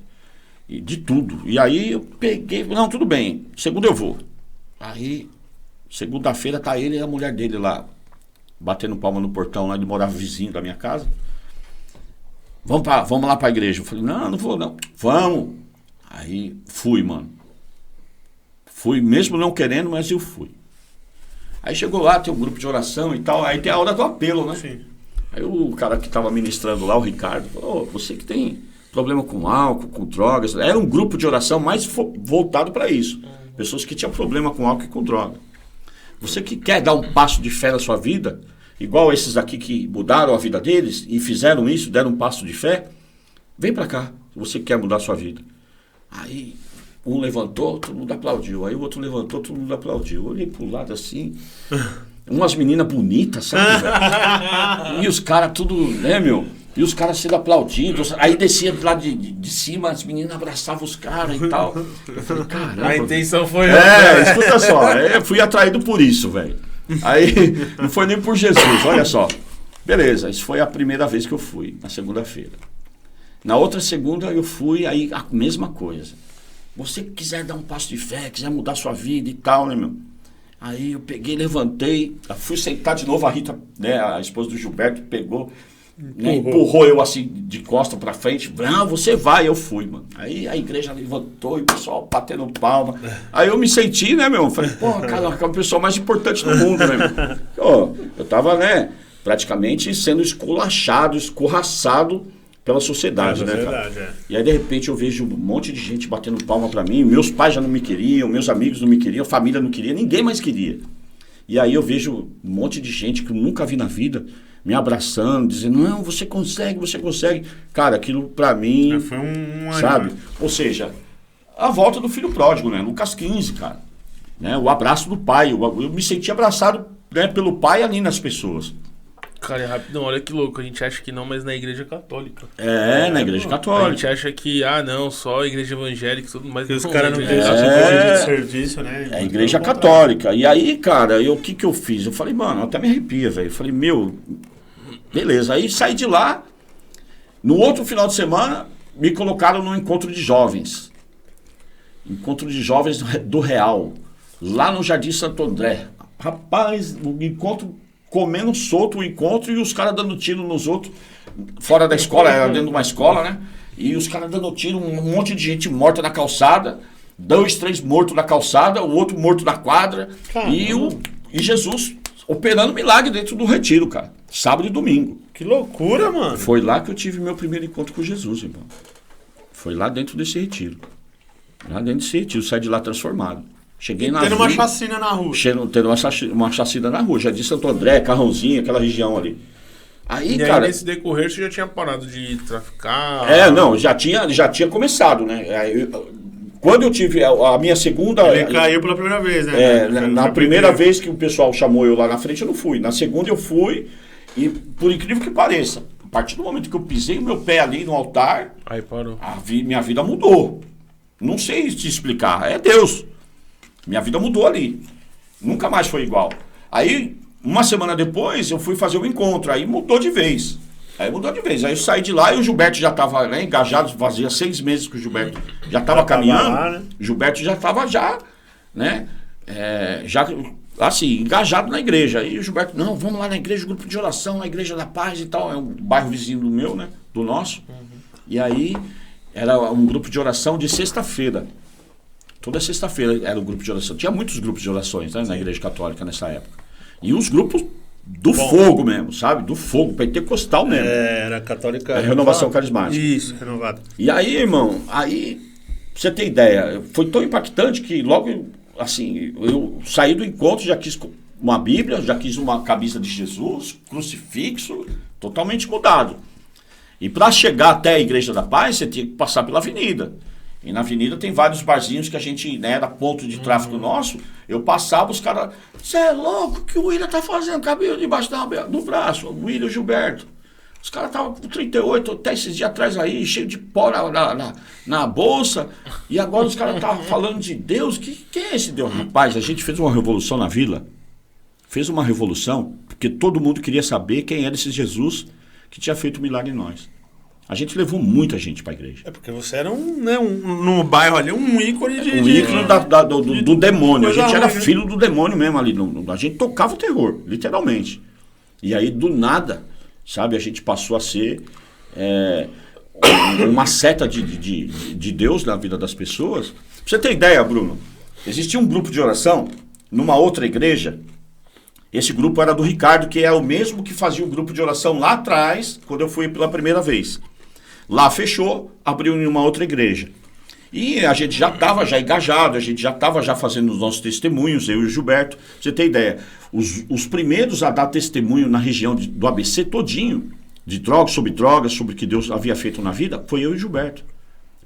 E de tudo. E aí eu peguei, não, tudo bem, segunda eu vou. Aí, segunda-feira tá ele e a mulher dele lá, batendo palma no portão lá, ele morava vizinho da minha casa. Vamos lá pra igreja. Eu falei, não vou não. Vamos. Aí fui, mano. Fui, mesmo não querendo, mas eu fui. Aí chegou lá, tem um grupo de oração e tal, aí tem a hora do apelo, né? Sim. Aí o cara que estava ministrando lá, o Ricardo, falou, você que tem problema com álcool, com drogas, era um grupo de oração mais voltado para isso. Pessoas que tinham problema com álcool e com droga. Você que quer dar um passo de fé na sua vida, igual esses aqui que mudaram a vida deles e fizeram isso, deram um passo de fé, vem para cá, se você quer mudar a sua vida. Aí um levantou, todo mundo aplaudiu. Aí o outro levantou, todo mundo aplaudiu. Eu olhei pro lado assim, umas meninas bonitas, sabe, velho? E os caras tudo, né, meu? E os caras sendo aplaudidos. Aí descia lá de cima, as meninas abraçavam os caras e tal. Eu falei, caramba. A intenção foi... Escuta só, eu fui atraído por isso, velho. Aí, não foi nem por Jesus, olha só. Beleza, isso foi a primeira vez que eu fui, na segunda-feira. Na outra segunda eu fui, aí a mesma coisa. Você que quiser dar um passo de fé, quiser mudar sua vida e tal, né, meu? Aí eu peguei, levantei, fui sentar de novo, a Rita, né, a esposa do Gilberto, pegou, né, empurrou eu assim, de costa pra frente. Não, você vai, eu fui, mano. Aí a igreja levantou e o pessoal batendo palma. Aí eu me senti, né, meu? Falei, pô, cara, é o pessoal mais importante do mundo, né, meu? Eu tava, né, praticamente sendo esculachado, escorraçado pela sociedade, né, cara? E aí, de repente, eu vejo um monte de gente batendo palma pra mim. Meus pais já não me queriam, meus amigos não me queriam, a família não queria, ninguém mais queria. E aí eu vejo um monte de gente que eu nunca vi na vida me abraçando, dizendo, não, você consegue, você consegue. Cara, aquilo pra mim, foi um sabe? Ou seja, a volta do filho pródigo, né? Lucas 15, cara. né? O abraço do pai. Eu me senti abraçado, né, pelo pai ali nas pessoas. Cara, é rapidão, olha que louco. A gente acha que não, mas na igreja católica. Na igreja católica. A gente acha que, não, só a igreja evangélica e tudo mais. Porque os caras não têm de serviço, né? É a igreja católica. E aí, cara, o que eu fiz? Eu falei, mano, até me arrepia, velho. Eu falei, beleza. Aí saí de lá. No outro final de semana, me colocaram no encontro de jovens. Encontro de jovens do Real. Lá no Jardim Santo André. Rapaz, o encontro... comendo solto o encontro e os caras dando tiro nos outros, fora da escola, era dentro de uma escola, né? E os caras dando tiro, um monte de gente morta na calçada, 2, 3 mortos na calçada, o outro morto na quadra, e Jesus operando milagre dentro do retiro, cara. Sábado e domingo. Que loucura, mano. Foi lá que eu tive meu primeiro encontro com Jesus, irmão. Foi lá dentro desse retiro. Lá dentro desse retiro, saí de lá transformado. Cheguei na tendo uma chacina na rua. Tendo uma chacina na rua. Jardim Santo André, Carrãozinho, aquela região ali. Aí, e cara... aí, nesse decorrer, você já tinha parado de traficar? Não, já tinha começado, né? Quando eu tive a minha segunda... Ele caiu pela primeira vez, né? Na primeira vez que o pessoal chamou eu lá na frente, eu não fui. Na segunda eu fui, e por incrível que pareça, a partir do momento que eu pisei o meu pé ali no altar... Aí parou. Minha vida mudou. Não sei te explicar, é Deus. Minha vida mudou ali. Nunca mais foi igual. Aí, uma semana depois, eu fui fazer o encontro. Aí mudou de vez. Aí eu saí de lá e o Gilberto já estava, né, engajado. Fazia 6 meses que o Gilberto já estava caminhando. Lá, né? O Gilberto já estava né? Já, assim, engajado na igreja. Aí o Gilberto, não, vamos lá na igreja, grupo de oração, na Igreja da Paz e tal. É um bairro vizinho do meu, né? Do nosso. E aí, era um grupo de oração de sexta-feira. Toda sexta-feira era um grupo de oração. Tinha muitos grupos de orações, né, na Igreja Católica nessa época. E os grupos do fogo mesmo, sabe? Do fogo, pentecostal mesmo. Era católica. Renovação Carismática. Isso, renovada. E aí, irmão, pra você ter ideia, foi tão impactante que logo, assim, eu saí do encontro, já quis uma Bíblia, já quis uma camisa de Jesus, crucifixo, totalmente mudado. E para chegar até a Igreja da Paz, você tinha que passar pela avenida. E na avenida tem vários barzinhos que a gente, né, era ponto de tráfico nosso. Eu passava, os caras, você é louco, o que o William tá fazendo? Cabelo debaixo do braço, o William Gilberto. Os caras estavam com 38, até esses dias atrás aí, cheio de pó na bolsa. E agora os caras estavam falando de Deus. Quem é esse Deus? Rapaz, a gente fez uma revolução na vila. Fez uma revolução, porque todo mundo queria saber quem era esse Jesus que tinha feito um milagre em nós. A gente levou muita gente para a igreja. É porque você era no bairro ali, um ícone de... Um ícone do demônio. A gente era filho do demônio mesmo ali. A gente tocava o terror, literalmente. E aí, do nada, sabe, a gente passou a ser uma seta de Deus na vida das pessoas. Pra você ter ideia, Bruno, existia um grupo de oração numa outra igreja. Esse grupo era do Ricardo, que é o mesmo que fazia o grupo de oração lá atrás, quando eu fui pela primeira vez. Lá fechou, abriu em uma outra igreja. E a gente já estava engajado, a gente já estava fazendo os nossos testemunhos, eu e o Gilberto. Pra você ter ideia, os primeiros a dar testemunho na região do ABC todinho, de drogas, sobre o que Deus havia feito na vida, foi eu e o Gilberto.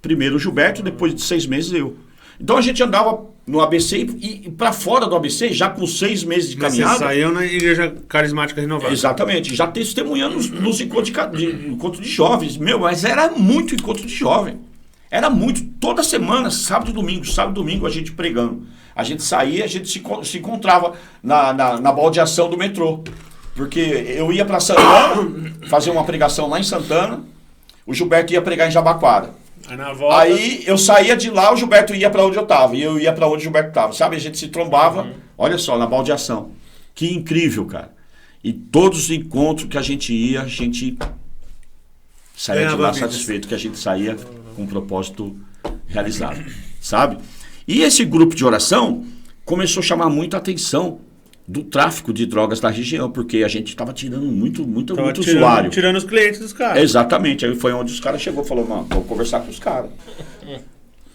Primeiro o Gilberto, depois de 6 meses eu. Então a gente andava no ABC e para fora do ABC, já com 6 meses de caminhada. Você saiu na Igreja Carismática Renovada. Exatamente, já testemunhando nos encontros de jovens. Mas era muito encontro de jovem. Era muito, toda semana, sábado e domingo, a gente pregando. A gente saía, a gente se encontrava na baldeação do metrô. Porque eu ia para Santana, fazer uma pregação lá em Santana, o Gilberto ia pregar em Jabaquara. Aí eu saía de lá, o Gilberto ia para onde eu estava, e eu ia para onde o Gilberto estava, sabe? A gente se trombava, olha só, na baldeação. Que incrível, cara. E todos os encontros que a gente saía de lá satisfeito, que a gente saía com um propósito realizado, sabe? E esse grupo de oração começou a chamar muita atenção do tráfico de drogas da região, porque a gente estava tirando muito usuário. Tirando os clientes dos caras. Exatamente. Aí foi onde os caras chegou e falou, mano, vou conversar com os caras.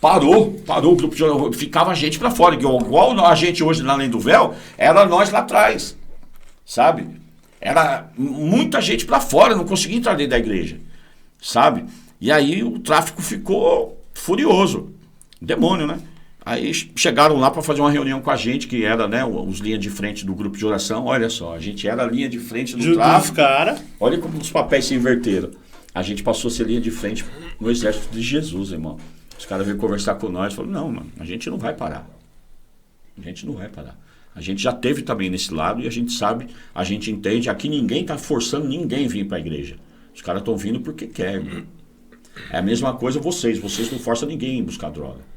Parou o grupo de... Ficava a gente pra fora. Igual a gente hoje lá além do véu, era nós lá atrás. Sabe? Era muita gente pra fora, não conseguia entrar dentro da igreja. Sabe? E aí o tráfico ficou furioso. Demônio, né? Aí chegaram lá para fazer uma reunião com a gente, que era, né, os linhas de frente do grupo de oração. Olha só, a gente era a linha de frente do tráfico. Cara. Olha como os papéis se inverteram. A gente passou a ser linha de frente no exército de Jesus, irmão. Os caras veio conversar com nós e falaram, não, mano, a gente não vai parar. A gente não vai parar. A gente já teve também nesse lado e a gente sabe, a gente entende. Aqui ninguém está forçando ninguém a vir para a igreja. Os caras estão vindo porque querem, irmão. É a mesma coisa vocês não forçam ninguém a buscar droga.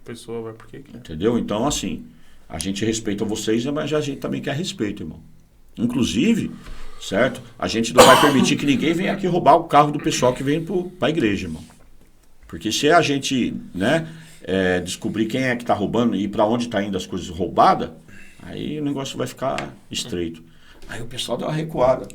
A pessoa vai porque quer. Entendeu? Então, assim, a gente respeita vocês, mas a gente também quer respeito, irmão. Inclusive, certo? A gente não vai permitir que ninguém venha aqui roubar o carro do pessoal que vem para a igreja, irmão. Porque se a gente, né, descobrir quem é que está roubando e para onde está indo as coisas roubadas, aí o negócio vai ficar estreito. Aí o pessoal dá uma recuada.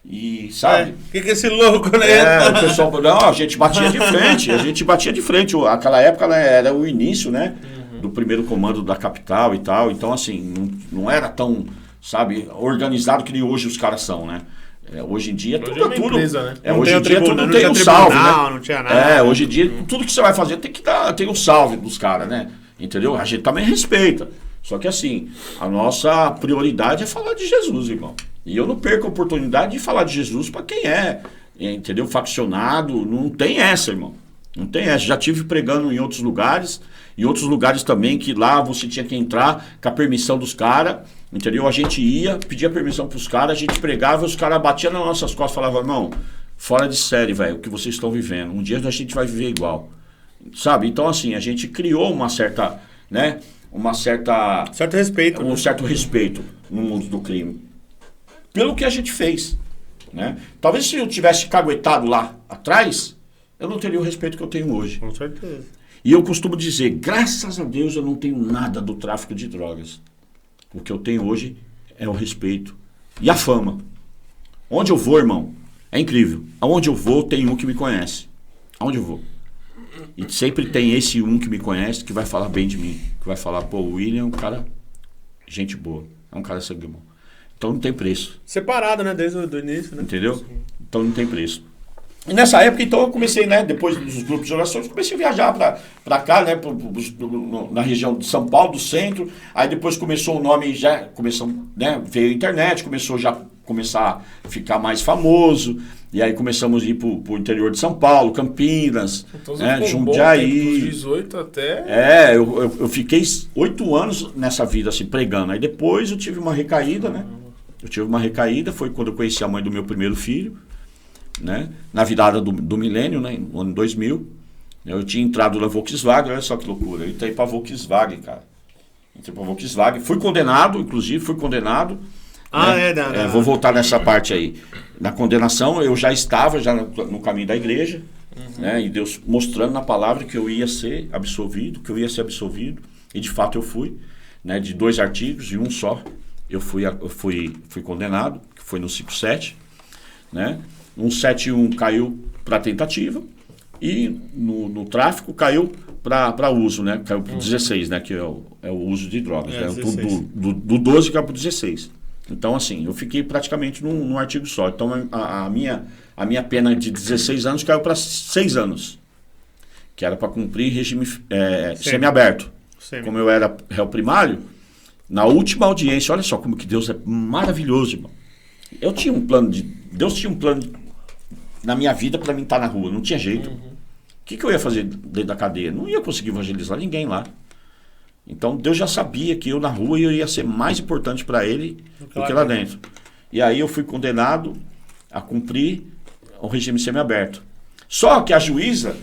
E, sabe? O que é esse louco, né? O pessoal, não, a gente batia de frente. Aquela época, né, era o início, né? Do primeiro comando da capital e tal. Então, assim, não era tão, sabe, organizado que nem hoje os caras são, né? Hoje em dia tudo. Empresa, né? Hoje em dia tudo tem um salve, né? Não tinha nada. Hoje em dia tudo que você vai fazer tem um salve dos caras, né? Entendeu? A gente também respeita. Só que assim, a nossa prioridade é falar de Jesus, irmão. E eu não perco a oportunidade de falar de Jesus para quem entendeu? Faccionado, não tem essa, irmão. Não tem essa. Já tive pregando em outros lugares também, que lá você tinha que entrar com a permissão dos caras, entendeu? A gente ia, pedia permissão pros caras, a gente pregava, os caras batiam nas nossas costas e falavam, irmão, fora de série, velho, o que vocês estão vivendo. Um dia a gente vai viver igual. Sabe? Então, assim, a gente criou uma certa, né? Certo respeito. Um certo respeito no mundo do crime. Pelo que a gente fez, né? Talvez se eu tivesse caguetado lá atrás, eu não teria o respeito que eu tenho hoje. Com certeza. E eu costumo dizer, graças a Deus eu não tenho nada do tráfico de drogas. O que eu tenho hoje é o respeito e a fama. Onde eu vou, irmão, é incrível. Aonde eu vou tem um que me conhece. Aonde eu vou. E sempre tem esse um que me conhece, que vai falar bem de mim. Que vai falar, pô, o William é um cara, gente boa. É um cara sangue bom. Então não tem preço. Separado, né? Desde o início, né? Entendeu? Sim. Então não tem preço. E nessa época, então, eu comecei, né? Depois dos grupos de orações, comecei a viajar pra cá, né? Na região de São Paulo, do centro. Aí depois começou o nome, já começou, né? Veio a internet, começou já começar a ficar mais famoso. E aí começamos a ir pro interior de São Paulo, Campinas, então, né? Jundiaí. Dos 18 até... Eu fiquei 8 anos nessa vida, assim, pregando. Aí depois eu tive uma recaída, né? Foi quando eu conheci a mãe do meu primeiro filho, né? Na virada do milênio, né? No ano 2000. Eu tinha entrado na Volkswagen, olha só que loucura. Eu entrei pra Volkswagen, cara. Fui condenado, inclusive, né? Vou voltar nessa parte aí. Na condenação, eu já estava no caminho da igreja, né? E Deus mostrando na palavra que eu ia ser absolvido, e de fato eu fui, né? De 2 artigos, de um só. Eu fui condenado, que foi no 5.7, né? No 7.1 caiu para tentativa e no tráfico caiu para uso, né? Caiu para 16, né? Que é o uso de drogas, né? Do 12 caiu para 16. Então, assim, eu fiquei praticamente num artigo só. Então, a minha pena de 16 anos caiu para 6 anos, que era para cumprir regime semiaberto. Como eu era réu primário, na última audiência, olha só como que Deus é maravilhoso, irmão. Deus tinha um plano na minha vida para mim estar na rua, não tinha jeito. O que eu ia fazer dentro da cadeia? Não ia conseguir evangelizar ninguém lá. Então Deus já sabia que eu na rua eu ia ser mais importante para ele do que lá dentro. E aí eu fui condenado a cumprir o regime semiaberto. Só que a juíza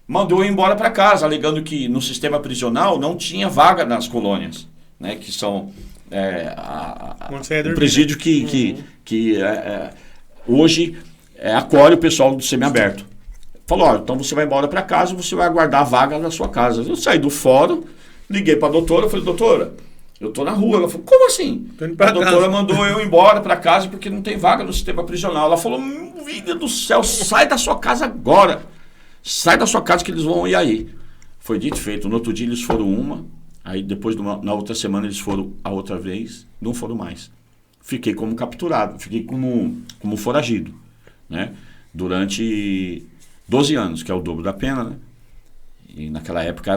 mandou eu ir embora para casa, alegando que no sistema prisional não tinha vaga nas colônias, né, que são um presídio que hoje acolhe o pessoal do semiaberto. Falou, olha, então você vai embora para casa, você vai aguardar a vaga na sua casa. Eu saí do fórum, liguei para a doutora, falei, doutora, eu tô na rua. Ela falou, como assim? A doutora mandou eu embora para casa porque não tem vaga no sistema prisional. Ela falou, vida do céu, sai da sua casa agora. Sai da sua casa que eles vão ir aí. Foi dito e feito. No outro dia eles foram uma, aí depois na outra semana eles foram a outra vez, não foram mais. Fiquei como capturado, fiquei como foragido, né? Durante 12 anos, que é o dobro da pena, né? E naquela época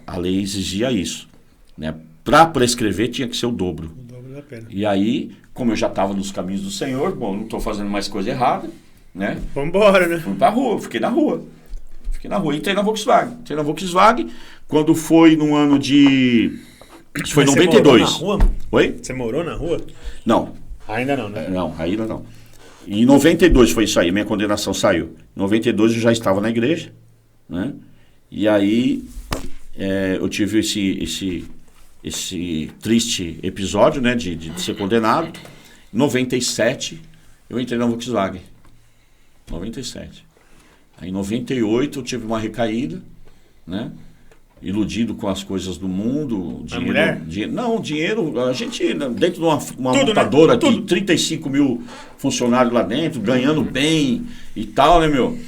a lei exigia isso, né? Para prescrever tinha que ser o dobro. O dobro da pena. E aí, como eu já estava nos caminhos do Senhor, bom, não estou fazendo mais coisa errada, né? Vambora, né? Fui pra rua, fiquei na rua. E entrei na Volkswagen. Quando foi no ano de... Isso foi em 92. Você morou na rua? Oi? Você morou na rua? Não. Ainda não, né? Não, ainda não. Em 92 foi isso aí, minha condenação saiu. Em 92 eu já estava na igreja, né? E aí eu tive esse triste episódio, né, de ser condenado. Em 97 eu entrei na Volkswagen. 97. Aí em 98 eu tive uma recaída, né? Iludido com as coisas do mundo. Dinheiro, a gente dentro de uma montadora, né? Aqui, 35 mil funcionários lá dentro, ganhando bem e tal, né, meu?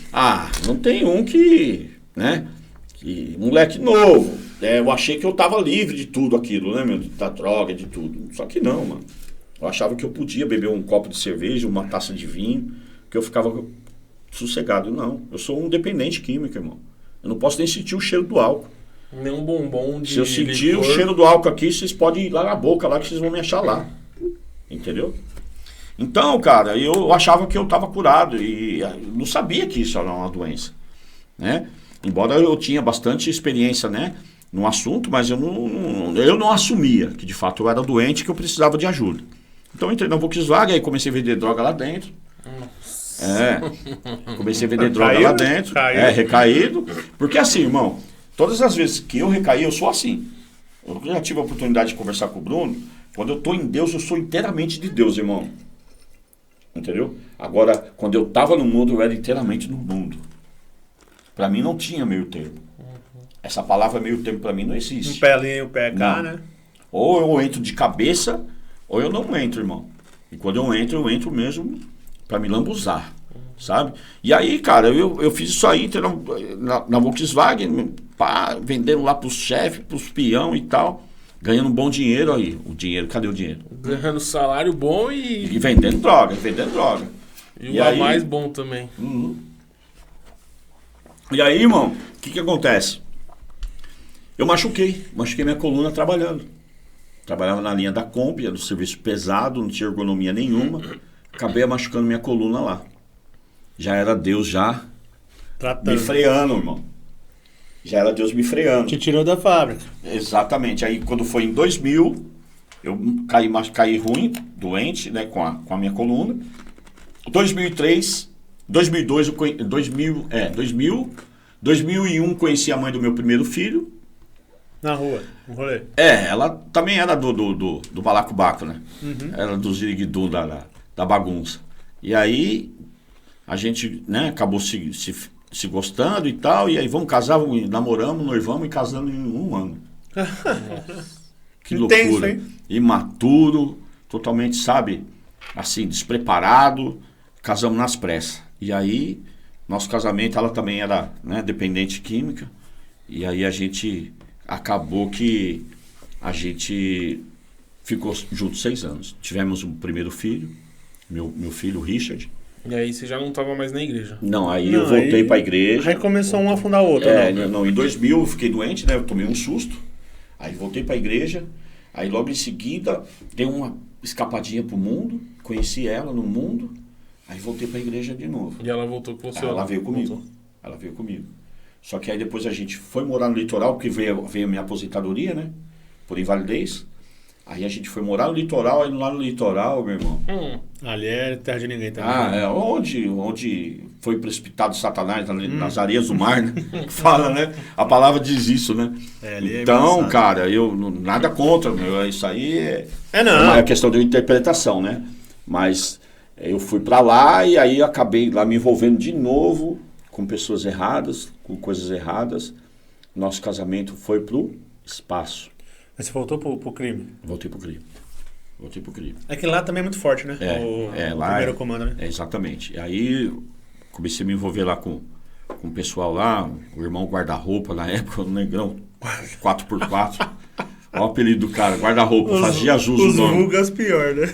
Não tem um que, né? Que moleque novo. Eu achei que eu tava livre de tudo aquilo, né, meu? Da droga, de tudo. Só que não, mano. Eu achava que eu podia beber um copo de cerveja, uma taça de vinho, que eu ficava sossegado. Não, eu sou um dependente químico, irmão. Eu não posso nem sentir o cheiro do álcool. Nem um bombom de Se eu sentir licor. o cheiro do álcool aqui, vocês podem ir lá na boca, lá que vocês vão me achar lá. Entendeu? Então, cara, eu achava que eu estava curado e não sabia que isso era uma doença, né? Embora eu tinha bastante experiência, né, no assunto, mas eu não assumia que de fato eu era doente e que eu precisava de ajuda. Então eu entrei na Volkswagen, aí comecei a vender droga lá dentro. Comecei a vender droga lá dentro. Recaído. Porque assim, irmão, todas as vezes que eu recaí, eu sou assim. Eu já tive a oportunidade de conversar com o Bruno. Quando eu estou em Deus, eu sou inteiramente de Deus, irmão. Entendeu? Agora, quando eu estava no mundo, eu era inteiramente no mundo. Para mim não tinha meio termo. Essa palavra meio termo para mim não existe. Um pé ali e um pé cá, Não. né? Ou eu entro de cabeça, ou eu não entro, irmão. E quando eu entro mesmo para me lambuzar, sabe? E aí, cara, eu fiz isso aí, entrei na Volkswagen, pá, vendendo lá pros chefes, pros peão e tal, ganhando um bom dinheiro aí. O dinheiro, cadê o dinheiro? Ganhando salário bom E vendendo droga. E o aí, mais bom também. E aí, irmão, o que acontece? Eu machuquei minha coluna trabalhando. Trabalhava na linha da Kombi, era um serviço pesado, não tinha ergonomia nenhuma. Acabei machucando minha coluna lá. Já era Deus Tratando. Me freando, irmão. Já era Deus me freando. Te tirou da fábrica. Exatamente. Aí quando foi em 2000, eu caí ruim, doente, né, com a minha coluna. 2003, 2001 conheci a mãe do meu primeiro filho. Na rua, um rolê. Ela também era do balacobaco, né? Era do ziriguidu, da bagunça. E aí a gente, né, acabou se gostando e tal, e aí vamos casar, namoramos, noivamos e casamos em 1 ano. Que Intenso, loucura. hein? Imaturo, totalmente, sabe, assim, despreparado, casamos nas pressas. E aí, nosso casamento, ela também era, né, dependente química, e aí a gente acabou que a gente ficou juntos 6 anos. Tivemos um primeiro filho, meu filho, o Richard. E aí você já não estava mais na igreja? Não, aí eu voltei para a igreja. Aí começou um a afundar o outro, não, em 2000 eu fiquei doente, né? Eu tomei um susto. Aí voltei para a igreja. Aí logo em seguida dei uma escapadinha pro mundo. Conheci ela no mundo. Aí voltei para a igreja de novo. E ela voltou com você? Ela veio comigo. Voltou. Ela veio comigo. Só que aí depois a gente foi morar no litoral, porque veio a minha aposentadoria, né? Por invalidez. Aí a gente foi morar no litoral, aí lá no litoral, meu irmão. Ali é terra de ninguém também. Onde foi precipitado Satanás nas areias do mar, né? Fala, né? A palavra diz isso, né? Então, cara, eu nada contra, meu, isso aí é uma questão de interpretação, né? Mas eu fui pra lá e aí acabei lá me envolvendo de novo com pessoas erradas, com coisas erradas. Nosso casamento foi pro espaço. Mas você voltou pro crime? Voltei pro crime. É que lá também é muito forte, né? Lá primeiro comando, né? Exatamente. E aí comecei a me envolver lá com o pessoal lá, o irmão guarda-roupa na época, o negrão 4x4. Olha o apelido do cara, guarda-roupa, fazia jus o nome. Os vulgas pior, né?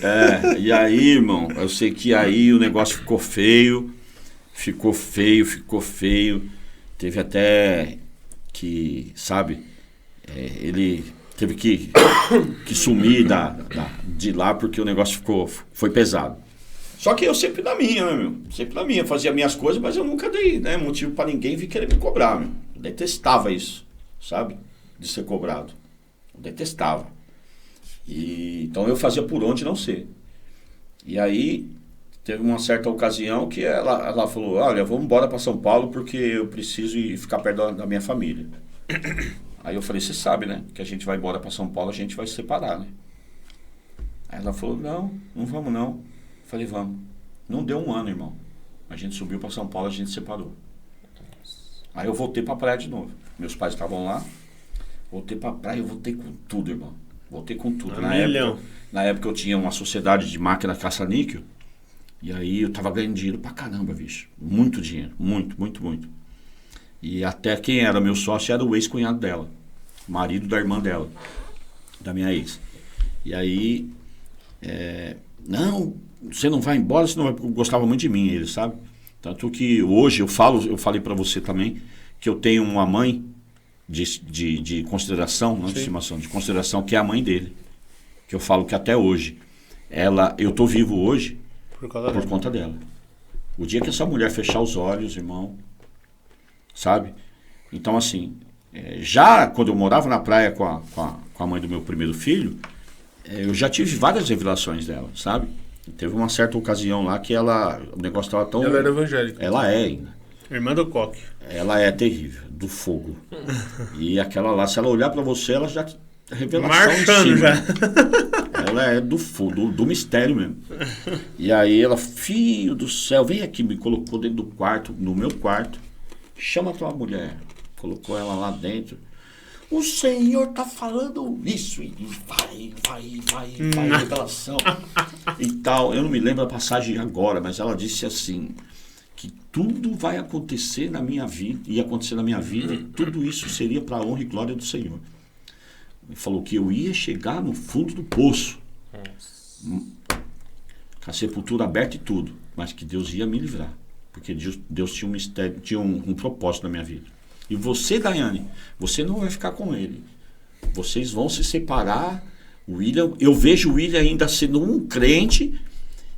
E aí, irmão, eu sei que aí o negócio ficou feio. Teve até sabe, ele teve que sumir de lá porque o negócio foi pesado. Só que eu sempre na minha, né, meu? Sempre na minha. Fazia minhas coisas, mas eu nunca dei, né, motivo pra ninguém vir querer me cobrar, meu. Eu detestava isso, sabe? De ser cobrado. Eu detestava. Então eu fazia por onde não ser. E aí teve uma certa ocasião que ela falou, olha, vamos embora pra São Paulo porque eu preciso ir ficar perto da minha família. Aí eu falei, você sabe, né? Que a gente vai embora pra São Paulo, a gente vai se separar, né? Aí ela falou, não vamos não. Eu falei, vamos. Não deu um ano, irmão. A gente subiu pra São Paulo, a gente se separou. Aí eu voltei pra praia de novo. Meus pais estavam lá. Voltei pra praia, eu voltei com tudo, irmão. Voltei com tudo. Na época eu tinha uma sociedade de máquina caça-níquel. E aí eu tava ganhando dinheiro pra caramba, bicho. Muito dinheiro. Muito, muito, muito. E até quem era meu sócio era o ex-cunhado dela. Marido da irmã dela. Da minha ex. E aí... não, você não vai embora, você não vai... Gostava muito de mim, ele, sabe? Tanto que hoje eu falei pra você também, que eu tenho uma mãe de consideração, não de estimação, de consideração, que é a mãe dele. Que eu falo que até hoje, eu tô vivo hoje por conta dela. O dia que essa mulher fechar os olhos, irmão, sabe? Então, assim, já quando eu morava na praia com a mãe do meu primeiro filho, eu já tive várias revelações dela, sabe? Teve uma certa ocasião lá que o negócio estava tão... Ela era evangélica. Ela é ainda. Irmã do Coque. Ela é terrível, do fogo. E aquela lá, se ela olhar pra você, ela já... Revelação marchando já. Ela é do fogo, do mistério mesmo. E aí ela, filho do céu, vem aqui, me colocou dentro do quarto, no meu quarto. Chama a tua mulher. Colocou ela lá dentro. O Senhor tá falando isso. E vai, revelação. E tal. Eu não me lembro a passagem agora, mas ela disse assim, que tudo vai acontecer na minha vida, ia acontecer na minha vida, e tudo isso seria para a honra e glória do Senhor. Ele falou que eu ia chegar no fundo do poço, com a sepultura aberta e tudo, mas que Deus ia me livrar, porque Deus tinha um mistério, tinha um propósito na minha vida. E você, Daiane, você não vai ficar com ele. Vocês vão se separar. O William, eu vejo o William ainda sendo um crente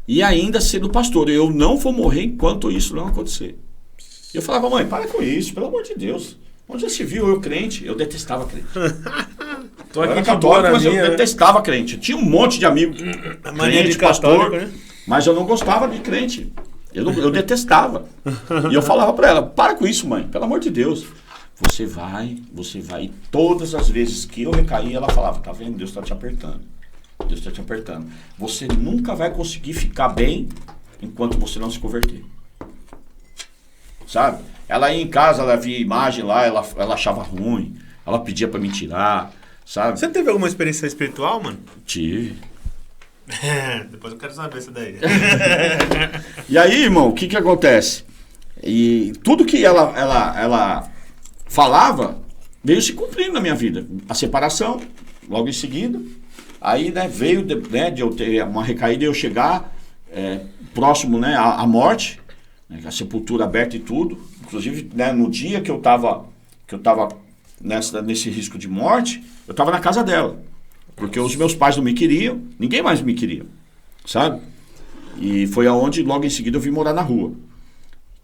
e ainda sendo pastor. Eu não vou morrer enquanto isso não acontecer. Eu falava, mãe, para com isso, pelo amor de Deus. Onde já se viu eu crente? Eu detestava crente. Tô aqui eu era católico, mas eu detestava crente. Eu tinha um monte de amigos crente, pastor, né? Mas eu não gostava de crente. Eu detestava. E eu falava pra ela, para com isso, mãe, pelo amor de Deus. Você vai. E todas as vezes que eu recaí, ela falava, tá vendo? Deus tá te apertando. Deus tá te apertando. Você nunca vai conseguir ficar bem enquanto você não se converter. Sabe? Ela ia em casa, ela via imagem lá, ela achava ruim. Ela pedia pra me tirar, sabe? Você teve alguma experiência espiritual, mano? Tive. Depois eu quero saber isso daí. E aí, irmão, o que acontece? E tudo que ela falava veio se cumprindo na minha vida. A separação, logo em seguida. Aí, né, veio de eu ter uma recaída e eu chegar próximo, né, à morte, né, a sepultura aberta e tudo. Inclusive, né, no dia que eu tava nesse risco de morte, eu tava na casa dela. Porque os meus pais não me queriam, ninguém mais me queria, sabe? E foi aonde, logo em seguida, eu vim morar na rua.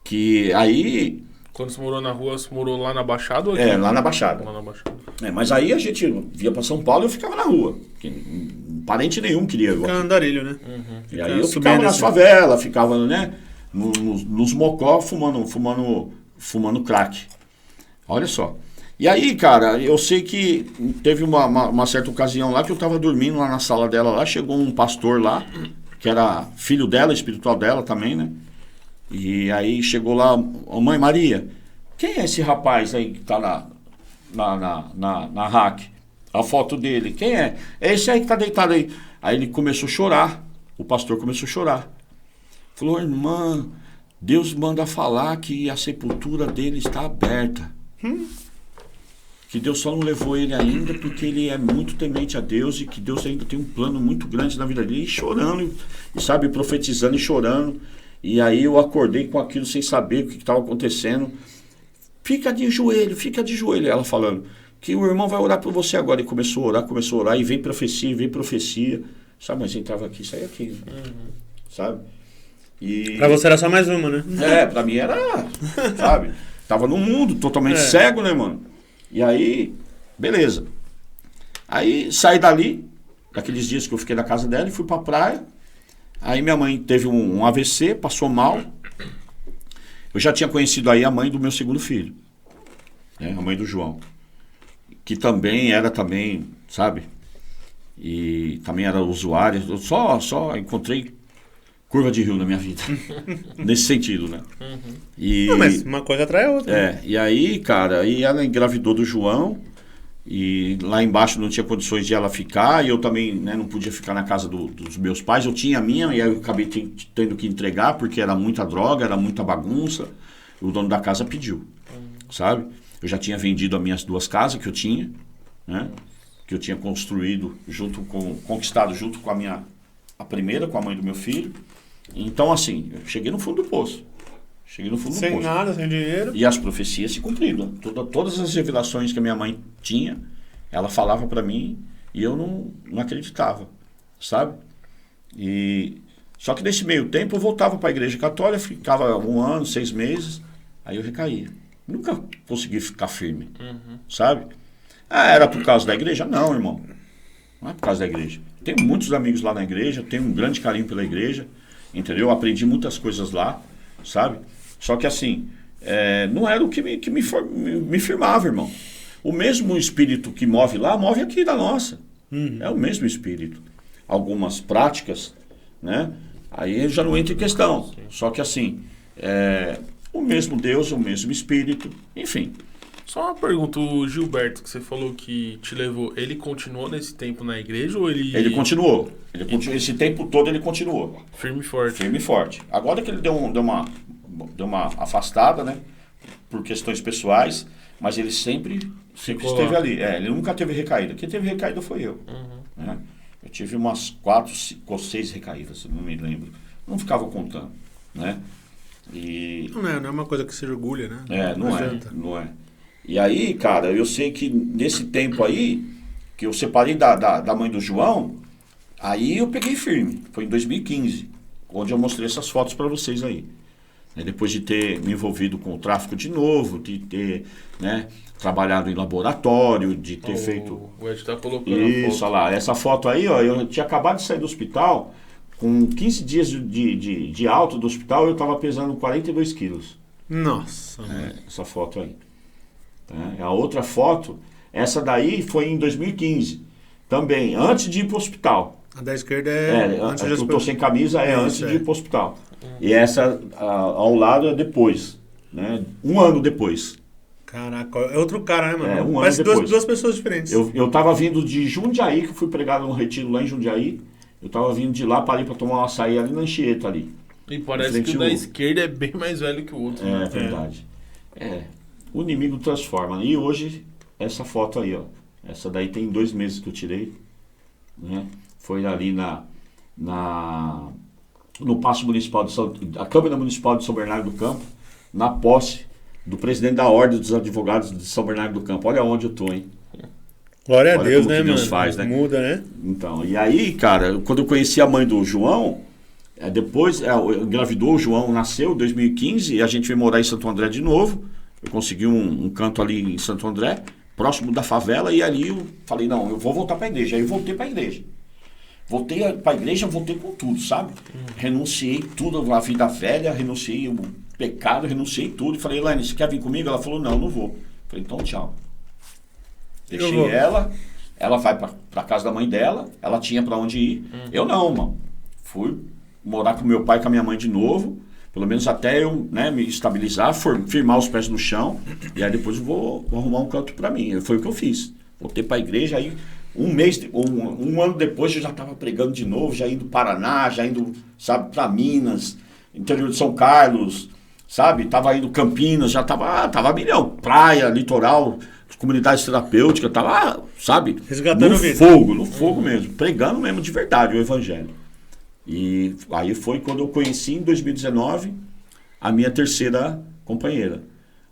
Que aí... Quando você morou na rua, você morou lá na Baixada? Ou aqui? Lá na Baixada. Lá na Baixada. Mas aí a gente via pra São Paulo e eu ficava na rua. Porque parente nenhum queria eu. Fica andarilho, né? Uhum. E aí eu ficava nas favelas, ficava, né? Nos mocó fumando crack. Olha só. E aí, cara, eu sei que teve uma certa ocasião lá que eu tava dormindo lá na sala dela, lá chegou um pastor lá, que era filho dela, espiritual dela também, né? E aí chegou lá, mãe Maria, quem é esse rapaz aí que tá na RAC? A foto dele, quem é? É esse aí que tá deitado aí. Aí ele começou a chorar, o pastor começou a chorar. Falou, irmã, Deus manda falar que a sepultura dele está aberta. Que Deus só não levou ele ainda porque ele é muito temente a Deus e que Deus ainda tem um plano muito grande na vida dele. E chorando, e sabe, profetizando e chorando. E aí eu acordei com aquilo sem saber o que estava acontecendo. fica de joelho. Ela falando que o irmão vai orar por você agora. E começou a orar, e vem profecia. Sabe, mas entrava aqui, saía aqui. Sabe? E... Pra você era só mais uma, né? Pra mim era, sabe? Tava no mundo, totalmente cego, né, mano? E aí, beleza. Aí, saí dali, daqueles dias que eu fiquei na casa dela, e fui pra praia. Aí minha mãe teve um AVC, passou mal. Eu já tinha conhecido aí a mãe do meu segundo filho, né? A mãe do João. Que também era, sabe? E também era usuária. Eu só encontrei curva de rio na minha vida. Nesse sentido, né? E, não, mas uma coisa atrai a outra. E aí, cara, aí ela engravidou do João. E lá embaixo não tinha condições de ela ficar. E eu também, né, não podia ficar na casa dos meus pais. Eu tinha a minha, e aí eu acabei tendo que entregar, porque era muita droga, era muita bagunça. O dono da casa pediu, sabe? Eu já tinha vendido as minhas 2 casas que eu tinha, né? Que eu tinha construído conquistado junto com a primeira, com a mãe do meu filho. Então, assim, eu cheguei no fundo do poço. Sem nada, sem dinheiro. E as profecias se cumpriram. Todas as revelações que a minha mãe tinha, ela falava para mim e eu não acreditava, sabe? Só que nesse meio tempo eu voltava para a igreja católica, ficava 1 ano, 6 meses, aí eu recaía. Nunca consegui ficar firme, sabe? Era por causa da igreja? Não, irmão. Não é por causa da igreja. Tenho muitos amigos lá na igreja, tenho um grande carinho pela igreja, entendeu? Aprendi muitas coisas lá, sabe? Só que assim, não era o que me firmava, irmão. O mesmo espírito que move lá, move aqui da nossa. É o mesmo espírito. Algumas práticas, né? Aí já não entra em questão. Só que assim, o mesmo Deus, o mesmo espírito, enfim. Só uma pergunta, o Gilberto, que você falou que te levou, ele continuou nesse tempo na igreja ou ele... Ele continuou. Esse tempo todo ele continuou. Firme e forte. Firme e forte. Agora que ele deu uma afastada, né? Por questões pessoais, mas ele sempre esteve ali. Ele nunca teve recaída. Quem teve recaída foi eu. Né? Eu tive umas 4 ou 6 recaídas, não me lembro. Não ficava contando, né? Não é uma coisa que se orgulha, né? Não é. E aí, cara, eu sei que nesse tempo aí, que eu separei da mãe do João, aí eu peguei firme. Foi em 2015, onde eu mostrei essas fotos para vocês aí. Depois de ter me envolvido com o tráfico de novo, de ter, né, trabalhado em laboratório, de ter feito... O Ed tá colocando isso, olha lá. Essa foto aí, ó, eu tinha acabado de sair do hospital, com 15 dias de alta do hospital, eu estava pesando 42 quilos. Nossa. Essa foto aí. A outra foto, essa daí foi em 2015, também, antes de ir para o hospital. A da esquerda antes de eu estou sem camisa, antes de ir para o hospital. E essa ao lado é depois, né? 1 ano depois. Caraca, é outro cara, né, mano? Um Parece ano depois. duas pessoas diferentes. Eu tava vindo de Jundiaí, que eu fui pregado no retiro lá em Jundiaí. Eu tava vindo de lá, parei para tomar um açaí ali na Anchieta ali. E parece que o da esquerda é bem mais velho que o outro. É verdade. O inimigo transforma. E hoje, essa foto aí, ó. Essa daí tem 2 meses que eu tirei. Né? Foi ali no Paço Municipal a Câmara Municipal de São Bernardo do Campo, na posse do presidente da Ordem dos Advogados de São Bernardo do Campo. Olha onde eu tô, hein? Glória a Deus, né, Deus mano? faz, né? Muda, né? Então, e aí, cara, quando eu conheci a mãe do João, depois engravidou, o João nasceu em 2015 e a gente veio morar em Santo André de novo. Eu consegui um canto ali em Santo André, próximo da favela, e ali eu falei, não, eu vou voltar para a igreja. Aí eu voltei para a igreja. Voltei para a igreja, voltei com tudo, sabe? Renunciei tudo, a vida velha, renunciei o pecado, renunciei tudo. E falei, Elaine, você quer vir comigo? Ela falou, não vou. Falei, então tchau. Deixei ela vai para casa da mãe dela, ela tinha para onde ir. Eu não, mano. Fui morar com meu pai e com a minha mãe de novo, pelo menos até eu, né, me estabilizar, firmar os pés no chão, e aí depois eu vou arrumar um canto para mim. Foi o que eu fiz. Voltei para a igreja, aí um ano depois eu já estava pregando de novo, já indo para Paraná, já indo, sabe, para Minas, interior de São Carlos, sabe? Tava indo Campinas, já tava milhão, praia, litoral, comunidades terapêuticas, tava, sabe? Resgatando no fogo mesmo, pregando mesmo de verdade o evangelho. E aí foi quando eu conheci, em 2019, a minha terceira companheira.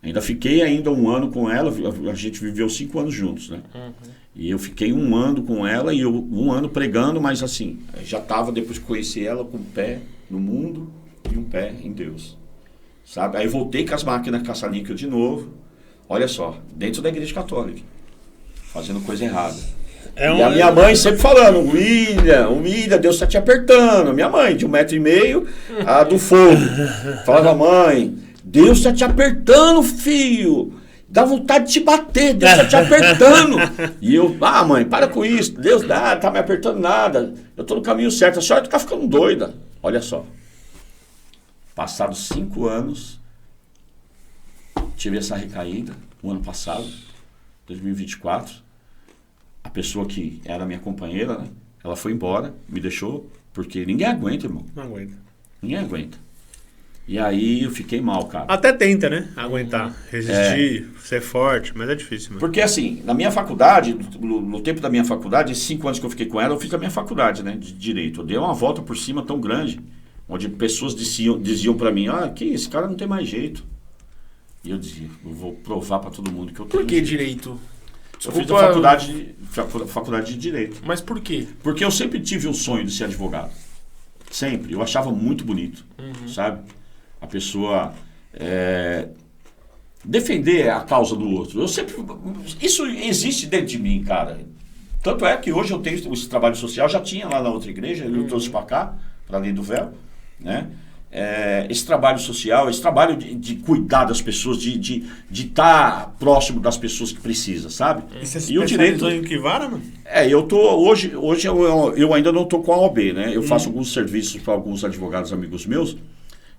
Ainda fiquei ainda um ano com ela, a gente viveu 5 anos juntos, né? E eu fiquei um ano com ela e um ano pregando, mas assim, já estava, depois que conheci ela, com um pé no mundo e um pé em Deus, sabe? Aí voltei com as máquinas caça-níquel de novo, olha só, dentro da igreja católica, fazendo coisa errada. E a minha mãe sempre falando, William, Deus está te apertando. Minha mãe, de 1,5 m, a do fogo. Falava, mãe, Deus está te apertando, filho. Dá vontade de te bater, Deus está te apertando. E eu, mãe, para com isso. Deus tá me apertando nada. Eu estou no caminho certo. A senhora está ficando doida. Olha só. Passados 5 anos, tive essa recaída, o ano passado, 2024. A pessoa que era minha companheira, né? Ela foi embora, me deixou, porque ninguém aguenta, irmão. Não aguenta. Ninguém aguenta. E aí eu fiquei mal, cara. Até tenta, né? Aguentar, resistir, ser forte, mas é difícil, mano. Porque assim, na minha faculdade, no tempo da minha faculdade, esses 5 anos que eu fiquei com ela, eu fiz a minha faculdade, né? De Direito. Eu dei uma volta por cima tão grande, onde pessoas diziam pra mim, que esse cara não tem mais jeito. E eu dizia, eu vou provar pra todo mundo que eu tenho. Por que Direito? Eu fiz a faculdade de Direito. Mas por quê? Porque eu sempre tive o sonho de ser advogado. Sempre. Eu achava muito bonito, sabe? A pessoa defender a causa do outro. Eu sempre... Isso existe dentro de mim, cara. Tanto é que hoje eu tenho esse trabalho social, já tinha lá na outra igreja, eu trouxe para cá, para além do véu, né? Esse trabalho social, esse trabalho de cuidar das pessoas, de estar próximo das pessoas que precisam, sabe? E o direito em que vara, mano? Eu tô hoje eu ainda não tô com a OAB, né? Eu faço alguns serviços para alguns advogados amigos meus.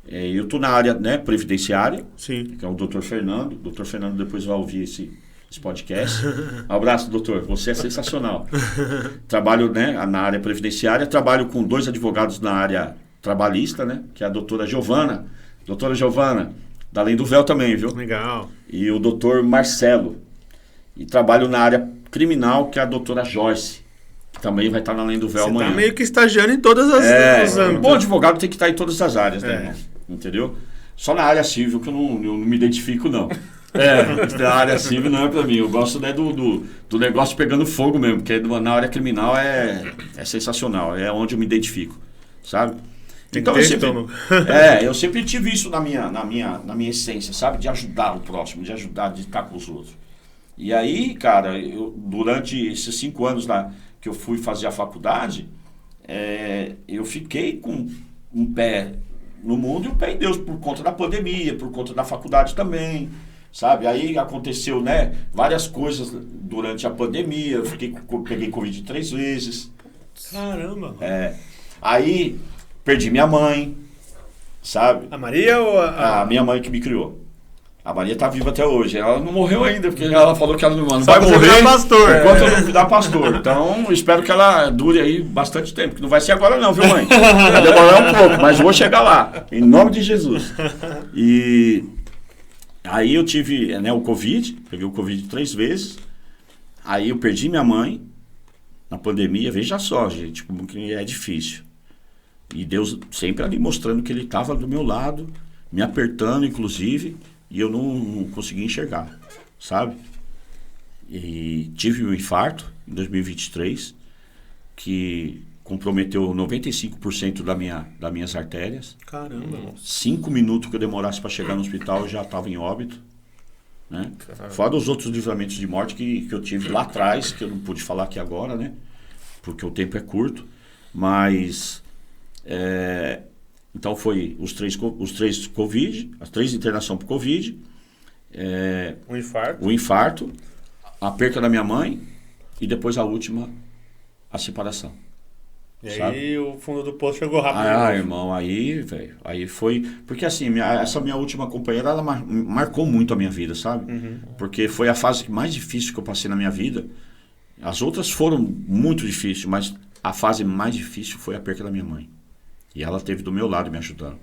Eu tô na área, né, previdenciária. Sim. Que é o Dr. Fernando. O Dr. Fernando depois vai ouvir esse podcast. Um abraço, doutor. Você é sensacional. Trabalho, né, na área previdenciária. Trabalho com 2 advogados na área trabalhista, né? Que é a doutora Giovana. Doutora Giovana, da Além do Véu também, viu? Legal. E o doutor Marcelo. E trabalho na área criminal, que é a doutora Joyce. Que também vai estar na Além do Véu amanhã. Você tá meio que estagiando em todas as Um bom advogado tem que estar em todas as áreas, né, irmão? Entendeu? Só na área civil que eu não me identifico, não. Na área civil não é pra mim. Eu gosto, né, do negócio pegando fogo mesmo, porque na área criminal é sensacional. É onde eu me identifico, sabe? Então eu sempre tive isso na minha essência, sabe? De ajudar o próximo, de ajudar, de estar com os outros. E aí, cara, durante esses 5 anos lá que eu fui fazer a faculdade, eu fiquei com um pé no mundo e um pé em Deus, por conta da pandemia, por conta da faculdade também, sabe? Aí aconteceu, né, várias coisas durante a pandemia, eu peguei Covid 3 vezes. Caramba! Aí perdi minha mãe, sabe? A Maria ou a minha mãe que me criou. A Maria tá viva até hoje. Ela não morreu ainda, porque ela falou que ela não vai morrer pastor, enquanto eu não virar pastor. Então, espero que ela dure aí bastante tempo. Que não vai ser agora não, viu, mãe? Vai demorar um pouco, mas vou chegar lá. Em nome de Jesus. E aí eu tive, né, o Covid. Peguei o Covid 3 vezes. Aí eu perdi minha mãe na pandemia. Veja só, gente, como que é difícil. E Deus sempre ali mostrando que Ele estava do meu lado, me apertando, inclusive, e eu não conseguia enxergar, sabe? E tive um infarto em 2023, que comprometeu 95% das minhas artérias. Caramba! 5 minutos que eu demorasse para chegar no hospital, eu já estava em óbito. Né? Fora os outros livramentos de morte que eu tive lá atrás, que eu não pude falar aqui agora, né? Porque o tempo é curto, mas... então foi os três Covid, as 3 internações por Covid, o infarto, a perca da minha mãe e depois a última, a separação. E sabe? Aí o fundo do poço chegou rápido. Irmão, aí, velho, aí foi... Porque assim, essa minha última companheira, ela marcou muito a minha vida, sabe? Porque foi a fase mais difícil que eu passei na minha vida. As outras foram muito difíceis, mas a fase mais difícil foi a perca da minha mãe. E ela esteve do meu lado me ajudando.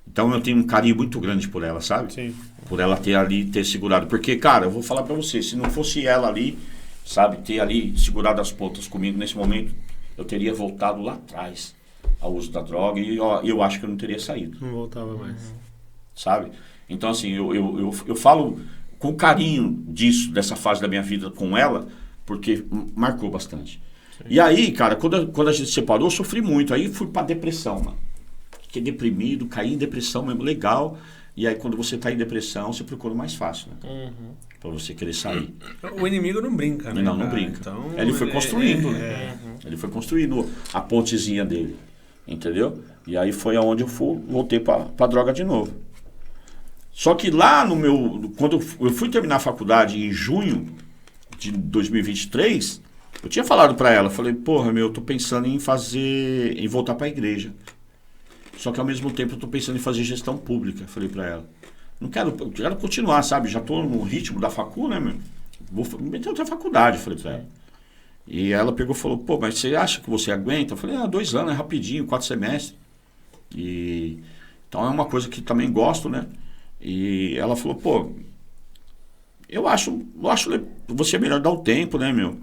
Então eu tenho um carinho muito grande por ela, sabe? Sim. Por ela ter segurado. Porque, cara, eu vou falar pra você, se não fosse ela ali, sabe, ter ali segurado as pontas comigo nesse momento, eu teria voltado lá atrás ao uso da droga e eu acho que eu não teria saído. Não voltava mais. Sabe? Então, assim, eu falo com carinho disso, dessa fase da minha vida com ela, porque marcou bastante. Sim. E aí, cara, quando a gente se separou, eu sofri muito. Aí fui pra depressão, mano. Fiquei deprimido, caí em depressão mesmo, legal. E aí, quando você tá em depressão, você procura o mais fácil, né? Pra você querer sair. O inimigo não brinca, né? Não brinca. Então, ele foi construindo, né? Ele foi construindo a pontezinha dele, entendeu? E aí foi aonde eu voltei pra droga de novo. Só que lá quando eu fui terminar a faculdade em junho de 2023, eu tinha falado pra ela, falei, porra, eu tô pensando em voltar pra igreja. Só que ao mesmo tempo eu tô pensando em fazer gestão pública, falei pra ela. Eu quero continuar, sabe? Já tô no ritmo da facu, né, meu? Vou meter outra faculdade, falei pra ela. E ela pegou e falou, pô, mas você acha que você aguenta? Eu falei, 2 anos, é rapidinho, 4 semestres. Então é uma coisa que também gosto, né? E ela falou, pô, eu acho você é melhor dar um tempo, né, meu?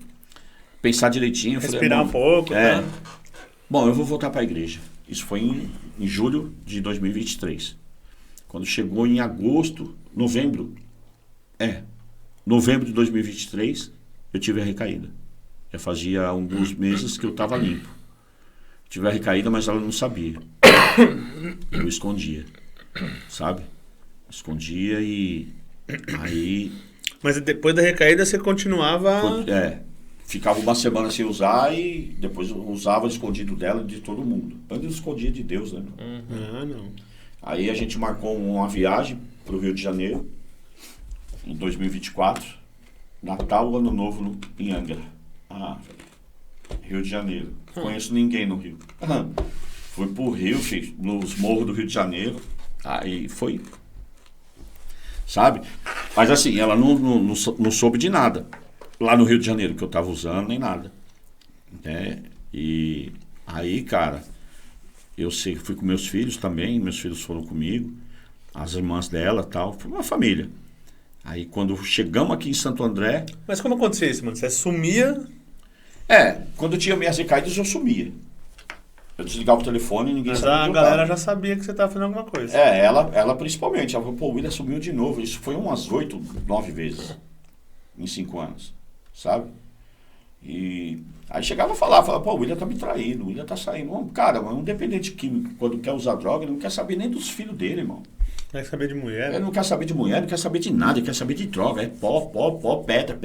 Pensar direitinho. Respirar um pouco. Tá? Bom, eu vou voltar pra igreja. Isso foi em julho de 2023. Quando chegou em novembro de 2023, eu tive a recaída. Já fazia alguns meses que eu estava limpo. Tive a recaída, mas ela não sabia. Eu escondia, sabe? Escondia e aí... Mas depois da recaída você continuava... Ficava uma semana sem usar e depois eu usava escondido dela e de todo mundo. Antes eu escondia de Deus, né? Não. Aí a gente marcou uma viagem pro Rio de Janeiro, em 2024. Natal, Ano Novo em Angra. Rio de Janeiro. Não conheço ninguém no Rio. Fui pro Rio, nos morros do Rio de Janeiro. Aí foi... Sabe? Mas assim, ela não soube de nada. Lá no Rio de Janeiro, que eu tava usando, nem nada. Né? E aí, cara, fui com meus filhos também, meus filhos foram comigo, as irmãs dela e tal, foi uma família. Aí quando chegamos aqui em Santo André... Mas como acontecia isso, mano? Você sumia? Quando tinha minhas recaídas eu sumia. Eu desligava o telefone e ninguém sabia. Mas a galera já sabia que você tava fazendo alguma coisa. Ela principalmente. Ela falou, pô, o William sumiu de novo. Isso foi umas 8, 9 vezes em 5 anos. Sabe? E aí chegava a falava, pô, o William tá me traindo, o William tá saindo. Cara, um independente químico, quando quer usar droga, ele não quer saber nem dos filhos dele, irmão. Não quer saber de mulher? Ele não quer saber de mulher, não quer saber de nada, ele quer saber de droga. É pó, pedra,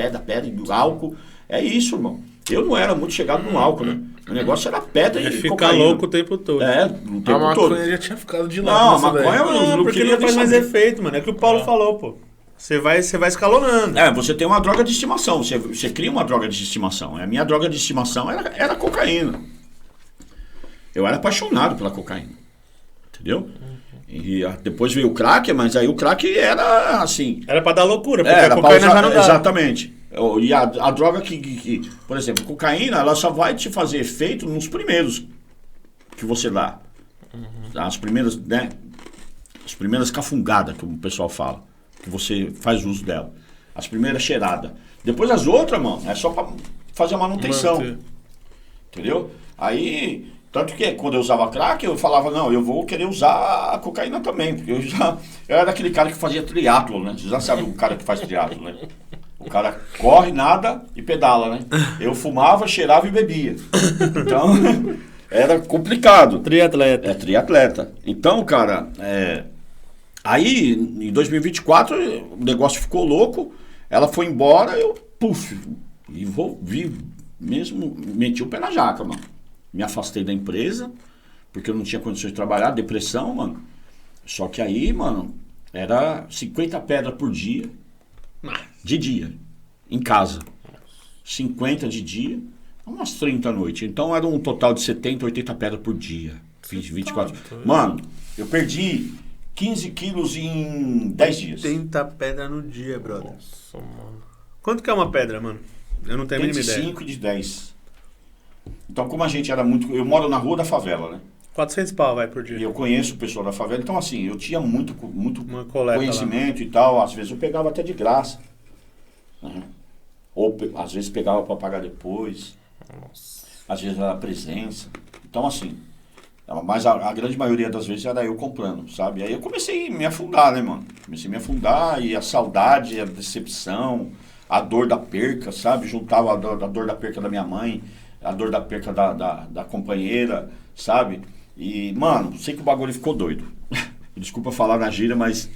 álcool. É isso, irmão. Eu não era muito chegado no álcool, né? O negócio era pedra e ficar cocaína. louco o tempo todo. O tempo todo. A maconha já tinha ficado de lado. Não, a maconha eu não porque queria não faz mais efeito, mano. É o que o Paulo falou, pô. Você vai escalonando. Você tem uma droga de estimação. Você cria uma droga de estimação. A minha droga de estimação era cocaína. Eu era apaixonado pela cocaína. Entendeu? E depois veio o crack, mas aí o crack era assim... Era pra dar loucura, porque a cocaína já não dá. Exatamente. E a droga que... Por exemplo, cocaína, ela só vai te fazer efeito nos primeiros que você dá. As primeiras, né? As primeiras cafungadas, que o pessoal fala. Que você faz uso dela. As primeiras cheiradas. Depois as outras, mano, é só pra fazer a manutenção. Entendeu? Aí, tanto que quando eu usava crack, eu falava, não, eu vou querer usar a cocaína também. Porque eu era aquele cara que fazia triatlo, né? Você já sabe o cara que faz triatlo, né? O cara corre, nada e pedala, né? Eu fumava, cheirava e bebia. Então, era complicado. Triatleta. Triatleta. Então, cara, aí, em 2024, o negócio ficou louco, ela foi embora, eu, meti o pé na jaca, mano. Me afastei da empresa, porque eu não tinha condições de trabalhar, depressão, mano. Só que aí, mano, era 50 pedras por dia, de dia, em casa. 50 de dia, umas 30 à noite. Então era um total de 70, 80 pedras por dia, 24. Mano, eu perdi 15 quilos em 10 dias. 80 pedras no dia, brother. Nossa, mano. Quanto que é uma pedra, mano? Eu não tenho a mínima ideia. 5 de 10. Então, como a gente era muito... Eu moro na rua da favela, né? 400 pau vai por dia. E eu conheço o pessoal da favela. Então, assim, eu tinha muito conhecimento lá. E tal. Às vezes eu pegava até de graça. Né? Ou, às vezes, pegava para pagar depois. Nossa. Às vezes era presença. Então, assim... Mas a grande maioria das vezes era eu comprando, sabe? Aí eu comecei a me afundar, né, mano? Comecei a me afundar e a saudade, a decepção, a dor da perca, sabe? Juntava a dor da perca da minha mãe, a dor da perca da companheira, sabe? E, mano, sei que o bagulho ficou doido. Desculpa falar na gíria, mas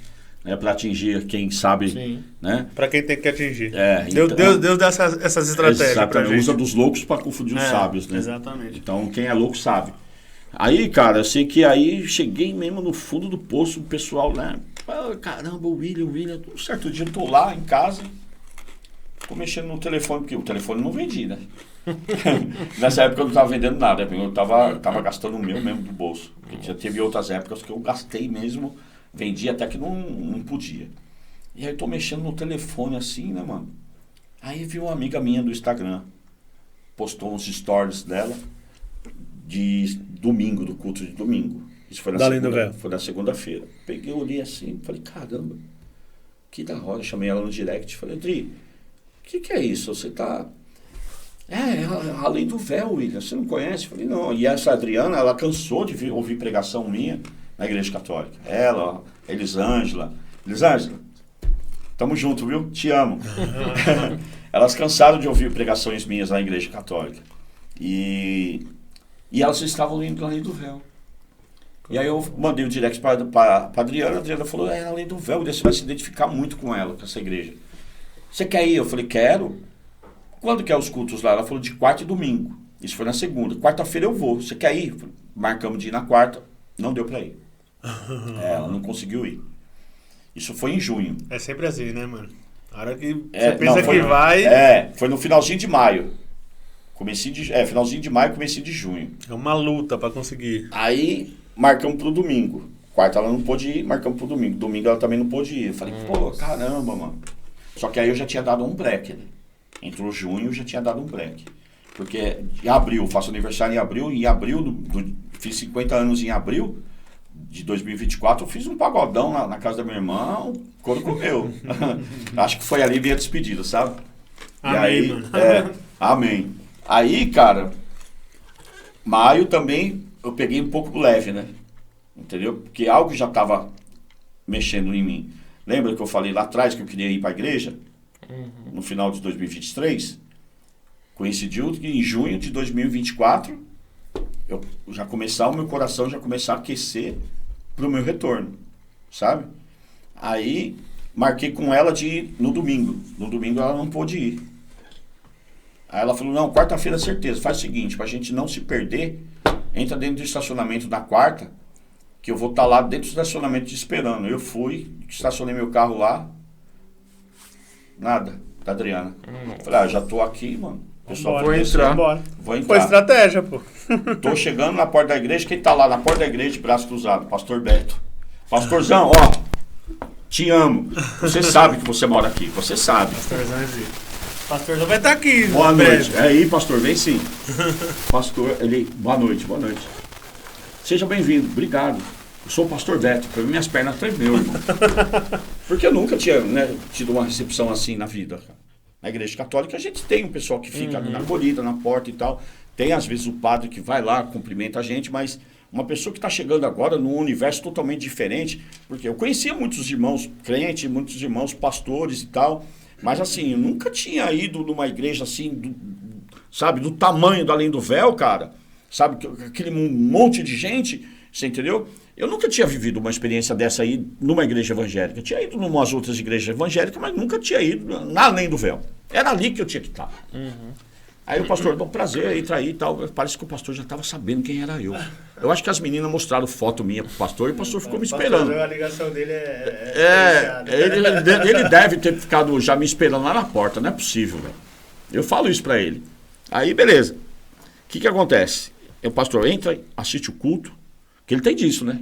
pra atingir quem sabe, sim, né? Pra quem tem que atingir. Deus dá essas estratégias. Exatamente, usa dos loucos pra confundir os sábios, né? Exatamente. Então, quem é louco sabe. Aí, cara, eu sei que aí cheguei mesmo no fundo do poço, o pessoal, né? Caramba, o William. Um certo dia eu tô lá em casa, tô mexendo no telefone, porque o telefone não vendia, né? Nessa época eu não tava vendendo nada, eu tava gastando o meu mesmo do bolso. Porque já teve outras épocas que eu gastei mesmo, vendi até que não podia. E aí eu tô mexendo no telefone assim, né, mano? Aí vi uma amiga minha do Instagram, postou uns stories dela de domingo, do culto de domingo. Isso foi na segunda-feira. Peguei, olhei assim, falei, caramba, que da hora. Chamei ela no direct, falei, Adri, o que é isso? Você tá... Além do véu, William, você não conhece? Falei, não. E essa Adriana, ela cansou de ouvir pregação minha na Igreja Católica. Ela, Elisângela, tamo junto, viu? Te amo. Elas cansaram de ouvir pregações minhas na Igreja Católica. E elas estavam indo além do véu. E aí eu mandei o direct para a Adriana falou, além do véu, você vai se identificar muito com ela, com essa igreja. Você quer ir? Eu falei, quero. Quando que é os cultos lá? Ela falou de quarta e domingo. Isso foi na segunda. Quarta-feira eu vou. Você quer ir? Marcamos de ir na quarta. Não deu para ir. Ela não conseguiu ir. Isso foi em junho. É sempre assim, né, mano? A hora que você pensa que vai... foi no finalzinho de maio. Finalzinho de maio, comecinho de junho. É uma luta para conseguir. Aí, marcamos pro domingo. Quarta ela não pôde ir, marcamos pro domingo. Domingo ela também não pôde ir. Eu falei, pô, caramba, mano. Só que aí eu já tinha dado um break, né? Entrou junho, eu já tinha dado um break. Porque em abril, faço aniversário em abril, fiz 50 anos em abril de 2024, eu fiz um pagodão na casa da minha irmã, quando comeu. Acho que foi ali minha despedida, sabe? Amém, e aí, mano. Amém. Aí, cara, maio também eu peguei um pouco leve, né? Entendeu? Porque algo já estava mexendo em mim. Lembra que eu falei lá atrás que eu queria ir para a igreja? No final de 2023? Coincidiu que em junho de 2024, o meu coração já começar a aquecer para o meu retorno, sabe? Aí, marquei com ela de ir no domingo. No domingo ela não pôde ir. Aí ela falou, não, quarta-feira certeza, faz o seguinte, pra gente não se perder, entra dentro do estacionamento da quarta, que eu vou estar lá dentro do estacionamento te esperando. Eu fui, estacionei meu carro lá, nada, da Adriana. Falei, já tô aqui, mano. Pessoal, vou entrar. Vou entrar. Foi estratégia, pô. Tô chegando na porta da igreja, quem tá lá na porta da igreja, de braço cruzado? Pastor Beto. Pastorzão, ó, te amo. Você sabe que você mora aqui, você sabe. Pastorzão existe. Pastorzão vai estar aqui. Boa noite. Aí, pastor, vem sim. Pastor, boa noite. Seja bem-vindo, obrigado. Eu sou o pastor Beto, minhas pernas tremeu, irmão. Porque eu nunca tinha, né, tido uma recepção assim na vida. Na igreja católica a gente tem um pessoal que fica ali na acolhida, na porta e tal. Tem às vezes o padre que vai lá, cumprimenta a gente, mas uma pessoa que está chegando agora num universo totalmente diferente, porque eu conhecia muitos irmãos crentes, muitos irmãos pastores e tal, mas assim, eu nunca tinha ido numa igreja assim, sabe, do tamanho do Além do Véu, cara, sabe, aquele monte de gente, você entendeu? Eu nunca tinha vivido uma experiência dessa aí numa igreja evangélica. Eu tinha ido em umas outras igrejas evangélicas, mas nunca tinha ido na Além do Véu. Era ali que eu tinha que estar. Aí o pastor, bom, prazer, entra aí e tal. Parece que o pastor já estava sabendo quem era eu. Eu acho que as meninas mostraram foto minha pro pastor e o pastor ficou me esperando. A ligação dele ele deve ter ficado já me esperando lá na porta, não é possível, velho. Eu falo isso pra ele. Aí, beleza. O que acontece? O pastor entra, assiste o culto, que ele tem disso, né?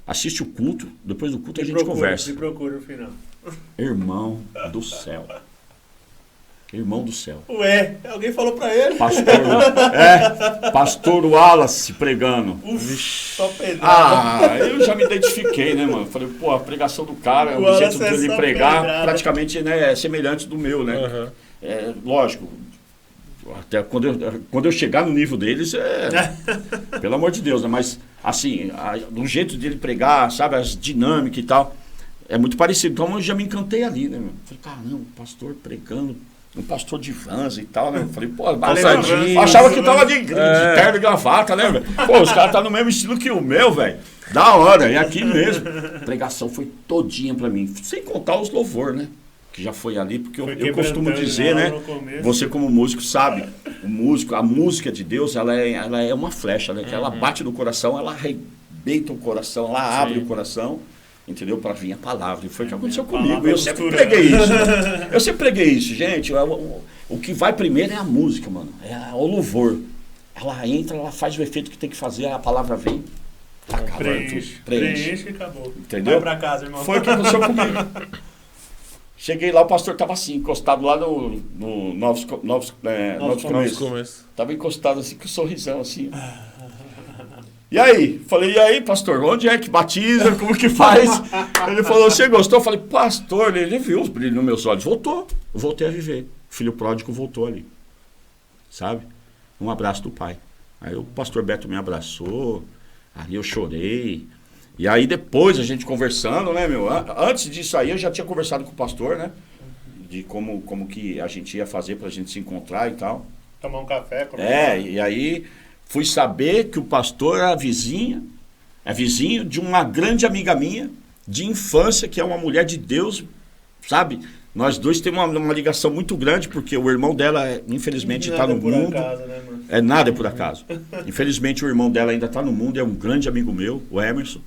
Assiste o culto, depois do culto a gente conversa. Me procura no final. Irmão do céu. Irmão do céu. Ué, alguém falou pra ele? Pastor Wallace pregando. Só pedrada. Eu já me identifiquei, né, mano? Falei, pô, a pregação do cara, o jeito dele pregar, praticamente, né, é semelhante do meu, né? Lógico, Até quando eu chegar no nível deles, pelo amor de Deus, né? Mas, assim, do jeito de ele pregar, sabe, as dinâmicas e tal, é muito parecido. Então, eu já me encantei ali, né, meu? Falei, caramba, um pastor pregando, um pastor de vans e tal, né? Eu falei, pô, eu achava que tava de terno e gravata, né, velho? Pô, os caras tá no mesmo estilo que o meu, velho. Da hora, é aqui mesmo. A pregação foi todinha pra mim, sem contar os louvor, né? Que já foi ali, porque eu costumo dizer, né? Você como músico sabe, a música de Deus, ela é uma flecha, né? Que ela bate no coração, ela arrebenta o coração, ela abre o coração, entendeu? Para vir a palavra. E foi o que aconteceu comigo. Eu sempre preguei isso. Eu sempre preguei isso, gente. O que vai primeiro é a música, mano. É o louvor. Ela entra, ela faz o efeito que tem que fazer, a palavra vem. Preenche e acabou. Entendeu? Vai pra casa, irmão. Foi o que aconteceu comigo. Cheguei lá, o pastor estava assim, encostado lá no Novos Começos. Estava encostado assim, com um sorrisão assim. E aí? Falei, e aí, pastor, onde é que batiza? Como que faz? Ele falou, você gostou? Eu falei, pastor, ele viu os brilhos nos meus olhos. Voltou, eu voltei a viver. O filho pródigo voltou ali. Sabe? Um abraço do pai. Aí o pastor Beto me abraçou, ali eu chorei. E aí depois a gente conversando, né, meu? Antes disso aí eu já tinha conversado com o pastor, né? De como que a gente ia fazer pra gente se encontrar e tal. Tomar um café. E aí fui saber que o pastor é vizinho de uma grande amiga minha, de infância, que é uma mulher de Deus, sabe? Nós dois temos uma ligação muito grande, porque o irmão dela, infelizmente, está no mundo. Acaso, né, mano? Nada é por acaso. Infelizmente, o irmão dela ainda está no mundo, é um grande amigo meu, o Emerson.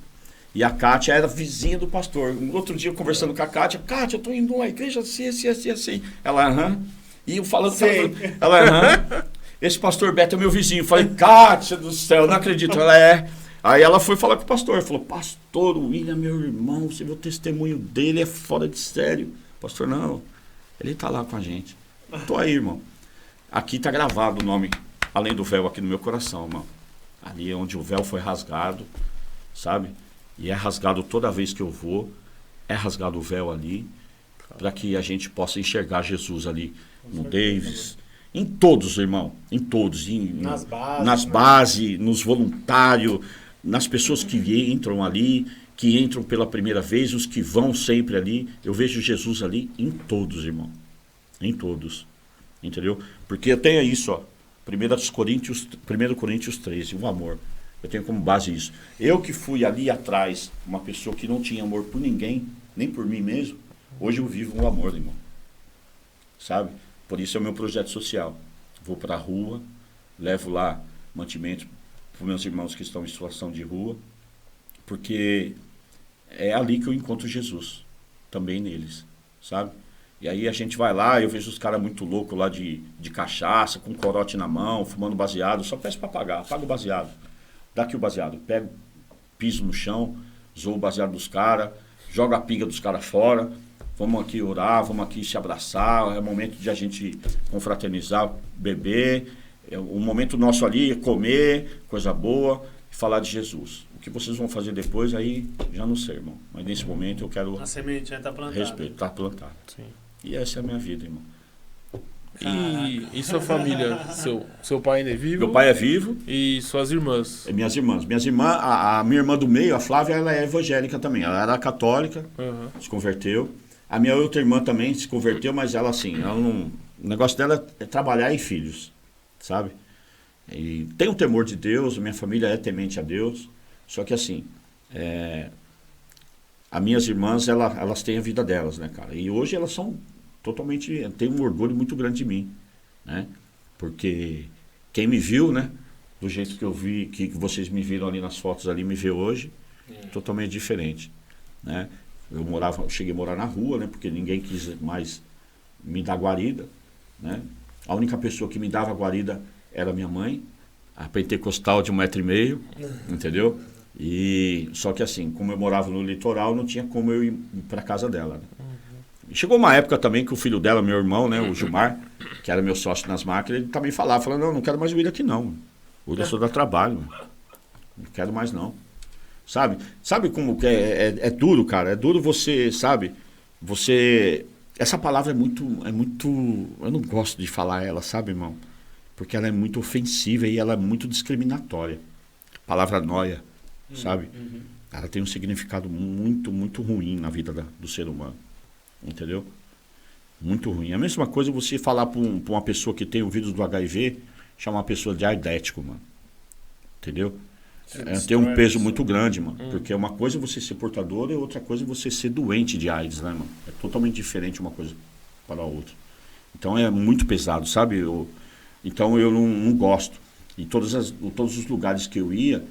E a Kátia era vizinha do pastor. Um outro dia, conversando com a Kátia, eu tô indo numa igreja assim. Ela, aham. E eu falando, ela, aham. Esse pastor Beto é meu vizinho. Eu falei, Kátia do céu, não acredito. Ela é. Aí ela foi falar com o pastor. Falou, pastor, o William é meu irmão, você viu o testemunho dele, é fora de sério. Pastor, não, ele tá lá com a gente. Tô aí, irmão. Aqui tá gravado o nome, além do véu, aqui no meu coração, irmão. Ali é onde o véu foi rasgado, sabe? E é rasgado toda vez que eu vou, é rasgado o véu ali, para que a gente possa enxergar Jesus ali no Davis, em todos, irmão, em todos, nas bases, nos voluntários, nas pessoas que entram ali, que entram pela primeira vez, os que vão sempre ali. Eu vejo Jesus ali em todos, irmão, em todos, entendeu? Porque eu tenho isso, ó, 1 Coríntios 13, o amor. Eu tenho como base isso. Eu que fui ali atrás, uma pessoa que não tinha amor por ninguém, nem por mim mesmo, hoje eu vivo um amor, irmão. Sabe? Por isso é o meu projeto social. Vou para a rua, levo lá mantimento para os meus irmãos que estão em situação de rua, porque é ali que eu encontro Jesus, também neles, sabe? E aí a gente vai lá, eu vejo os caras muito loucos lá de cachaça, com corote na mão, fumando baseado, só peço para pagar, paga o baseado. Dá aqui o baseado, pego, piso no chão, zoo o baseado dos caras, jogo a pinga dos caras fora, vamos aqui orar, vamos aqui se abraçar, é o momento de a gente confraternizar, beber, o momento nosso ali é comer, coisa boa, e falar de Jesus. O que vocês vão fazer depois aí, já não sei, irmão, mas nesse momento eu quero... A semente já está plantada. Respeito, está plantado. Sim. E essa é a minha vida, irmão. E sua família? Seu pai ainda é vivo? Meu pai é vivo. E suas irmãs? Minhas irmãs. A minha irmã do meio, a Flávia, ela é evangélica também. Ela era católica, se converteu. A minha outra irmã também se converteu, mas ela assim, ela não, o negócio dela é trabalhar em filhos, sabe? E tem um temor de Deus, minha família é temente a Deus. Só que assim, as minhas irmãs, elas têm a vida delas, né, cara? E hoje elas são totalmente, tem um orgulho muito grande de mim, né? Porque quem me viu, né, do jeito que eu vi, que vocês me viram ali nas fotos ali, me vê hoje, totalmente diferente, né? Eu cheguei a morar na rua, né, porque ninguém quis mais me dar guarida, né? A única pessoa que me dava guarida era minha mãe, a pentecostal de 1,5 m, entendeu? E só que assim, como eu morava no litoral, não tinha como eu ir para casa dela, né? Chegou uma época também que o filho dela, meu irmão, né, o Gilmar, que era meu sócio nas máquinas, ele também falava, não quero mais o William aqui não. O William só dá trabalho, não quero mais não. Sabe como que é duro, cara? É duro você, sabe? Essa palavra é muito, eu não gosto de falar ela, sabe, irmão? porque ela é muito ofensiva e ela é muito discriminatória. A palavra noia, sabe? Ela tem um significado muito, muito ruim na vida do ser humano. Entendeu? Muito ruim. É a mesma coisa você falar pra uma pessoa que tem o vírus do HIV, chamar uma pessoa de aidético, mano. Entendeu? Tem um peso muito grande, mano. Porque uma coisa é você ser portador e outra coisa é você ser doente de AIDS, né, mano? É totalmente diferente uma coisa para a outra. Então é muito pesado, sabe? Então eu não gosto. Em todos os lugares que eu ia,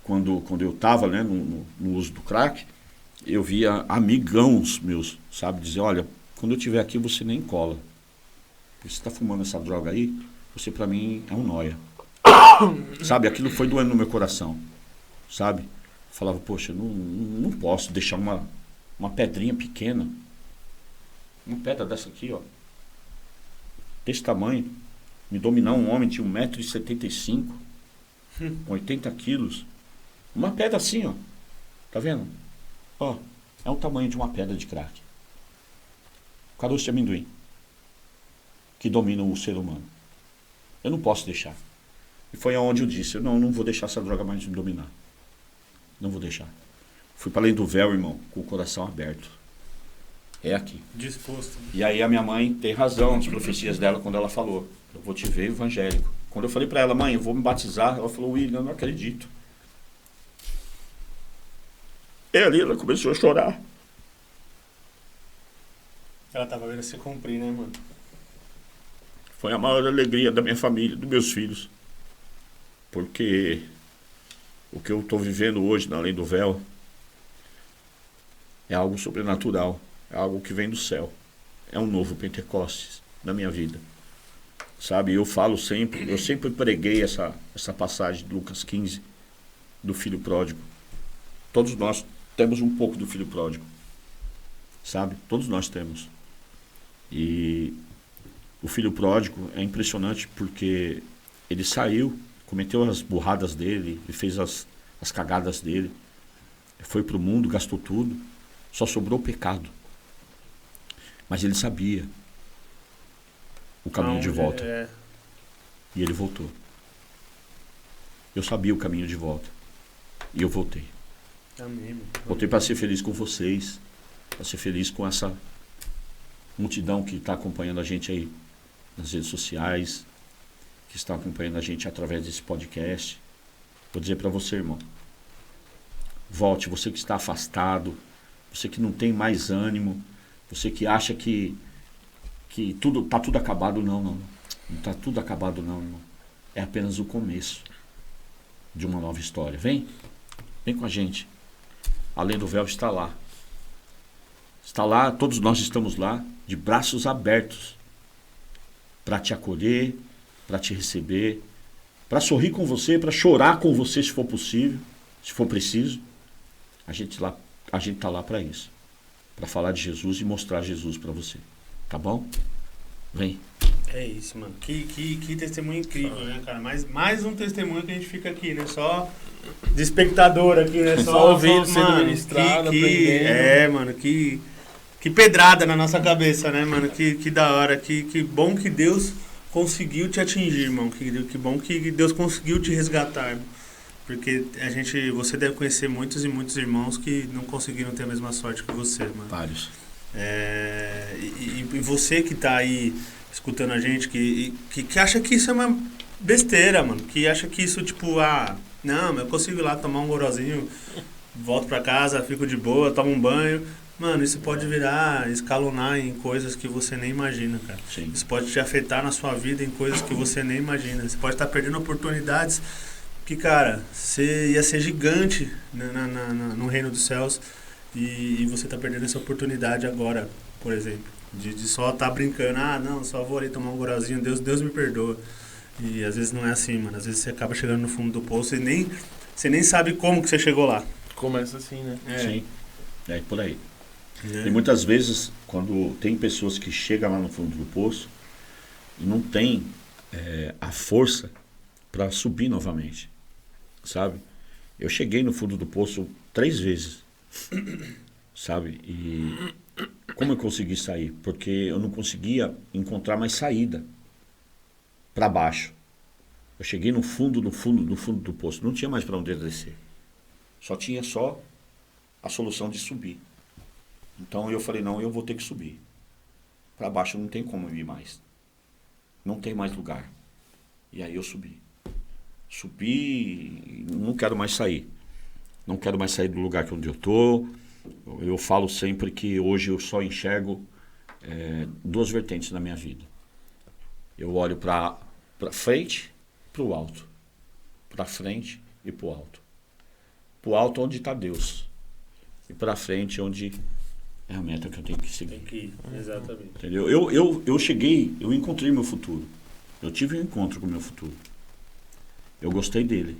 quando eu estava, né, no uso do crack, eu via amigãos meus, sabe? Dizer, olha, quando eu estiver aqui você nem cola. Porque você está fumando essa droga aí, você para mim é um nóia. Sabe? Aquilo foi doendo no meu coração. Sabe? Eu falava, poxa, não posso deixar uma pedrinha pequena. Uma pedra dessa aqui, ó. Desse tamanho. Me dominar um homem de 1,75 m, com 80 quilos. Uma pedra assim, ó. Tá vendo? Ó, é o tamanho de uma pedra de crack. Caroço de amendoim. Que domina o ser humano. Eu não posso deixar. E foi aonde eu disse, eu não vou deixar essa droga mais me dominar. Não vou deixar. Fui para além do véu, irmão, com o coração aberto. É aqui. Disposto. E aí a minha mãe tem razão nas profecias dela quando ela falou, eu vou te ver evangélico. Quando eu falei para ela, mãe, eu vou me batizar, ela falou, William, eu não acredito. E ali ela começou a chorar. Ela tava vendo se cumprir, né, mano? Foi a maior alegria da minha família, dos meus filhos. Porque o que eu estou vivendo hoje, na Além do Véu, é algo sobrenatural. É algo que vem do céu. É um novo Pentecostes na minha vida. Sabe, eu sempre preguei essa passagem de Lucas 15, do filho pródigo. Todos nós temos um pouco do filho pródigo. Sabe, todos nós temos. E o filho pródigo é impressionante porque ele saiu, cometeu as burradas dele, ele fez as cagadas dele, foi pro mundo, gastou tudo, só sobrou o pecado. Mas ele sabia o caminho de volta. E ele voltou. Eu sabia o caminho de volta. E eu voltei. Amém. Voltei para ser feliz com vocês, para ser feliz com essa multidão que está acompanhando a gente aí nas redes sociais, que está acompanhando a gente através desse podcast. Vou dizer para você, irmão, volte, você que está afastado, você que não tem mais ânimo, você que acha que tá tudo acabado. Não está tudo acabado não, irmão. É apenas o começo de uma nova história. Vem com a gente. Além do Véu está lá. Está lá, todos nós estamos lá, de braços abertos, para te acolher, para te receber, para sorrir com você, para chorar com você se for possível, se for preciso. A gente está lá para isso, para falar de Jesus e mostrar Jesus para você, tá bom? Vem. É isso, mano. Que testemunho incrível, né, cara? Mais um testemunho que a gente fica aqui, né? Só de espectador aqui, né? Só ouvindo, sendo mano, ministrado, aprendendo. Mano, que pedrada na nossa cabeça, né, mano? Que da hora, que bom que Deus conseguiu te atingir, irmão. Que bom que Deus conseguiu te resgatar, irmão. Porque você deve conhecer muitos e muitos irmãos que não conseguiram ter a mesma sorte que você, mano. Vários. E você que tá aí escutando a gente, que acha que isso é uma besteira, mano. Que acha que isso, tipo, não, eu consigo ir lá tomar um gorozinho, volto pra casa, fico de boa, tomo um banho. Mano, isso pode escalonar em coisas que você nem imagina, cara. Sim. Isso pode te afetar na sua vida em coisas que você nem imagina. Você pode estar perdendo oportunidades que, cara, você ia ser gigante no reino dos céus e você tá perdendo essa oportunidade agora, por exemplo. De só estar brincando, não, só vou ali tomar um goralzinho, Deus me perdoa. E às vezes não é assim, mano. Às vezes você acaba chegando no fundo do poço e você nem sabe como que você chegou lá. Começa assim, né? Sim, é por aí. E muitas vezes, quando tem pessoas que chegam lá no fundo do poço e não tem a força para subir novamente, sabe? Eu cheguei no fundo do poço 3 vezes, sabe? E como eu consegui sair? Porque eu não conseguia encontrar mais saída para baixo. Eu cheguei no fundo do poço. Não tinha mais para onde descer. Tinha a solução de subir. Então eu falei, não, eu vou ter que subir. Para baixo não tem como ir mais. Não tem mais lugar. E aí eu subi. Subi e não quero mais sair. Não quero mais sair do lugar onde eu estou. Eu falo sempre que hoje eu só enxergo duas vertentes na minha vida. Eu olho para frente, para o alto. Para frente e para o alto. Para o alto onde está Deus. E para frente onde é a meta que eu tenho que seguir. Tem que ir, exatamente. Entendeu? Eu cheguei, eu encontrei meu futuro. Eu tive um encontro com o meu futuro. Eu gostei dele.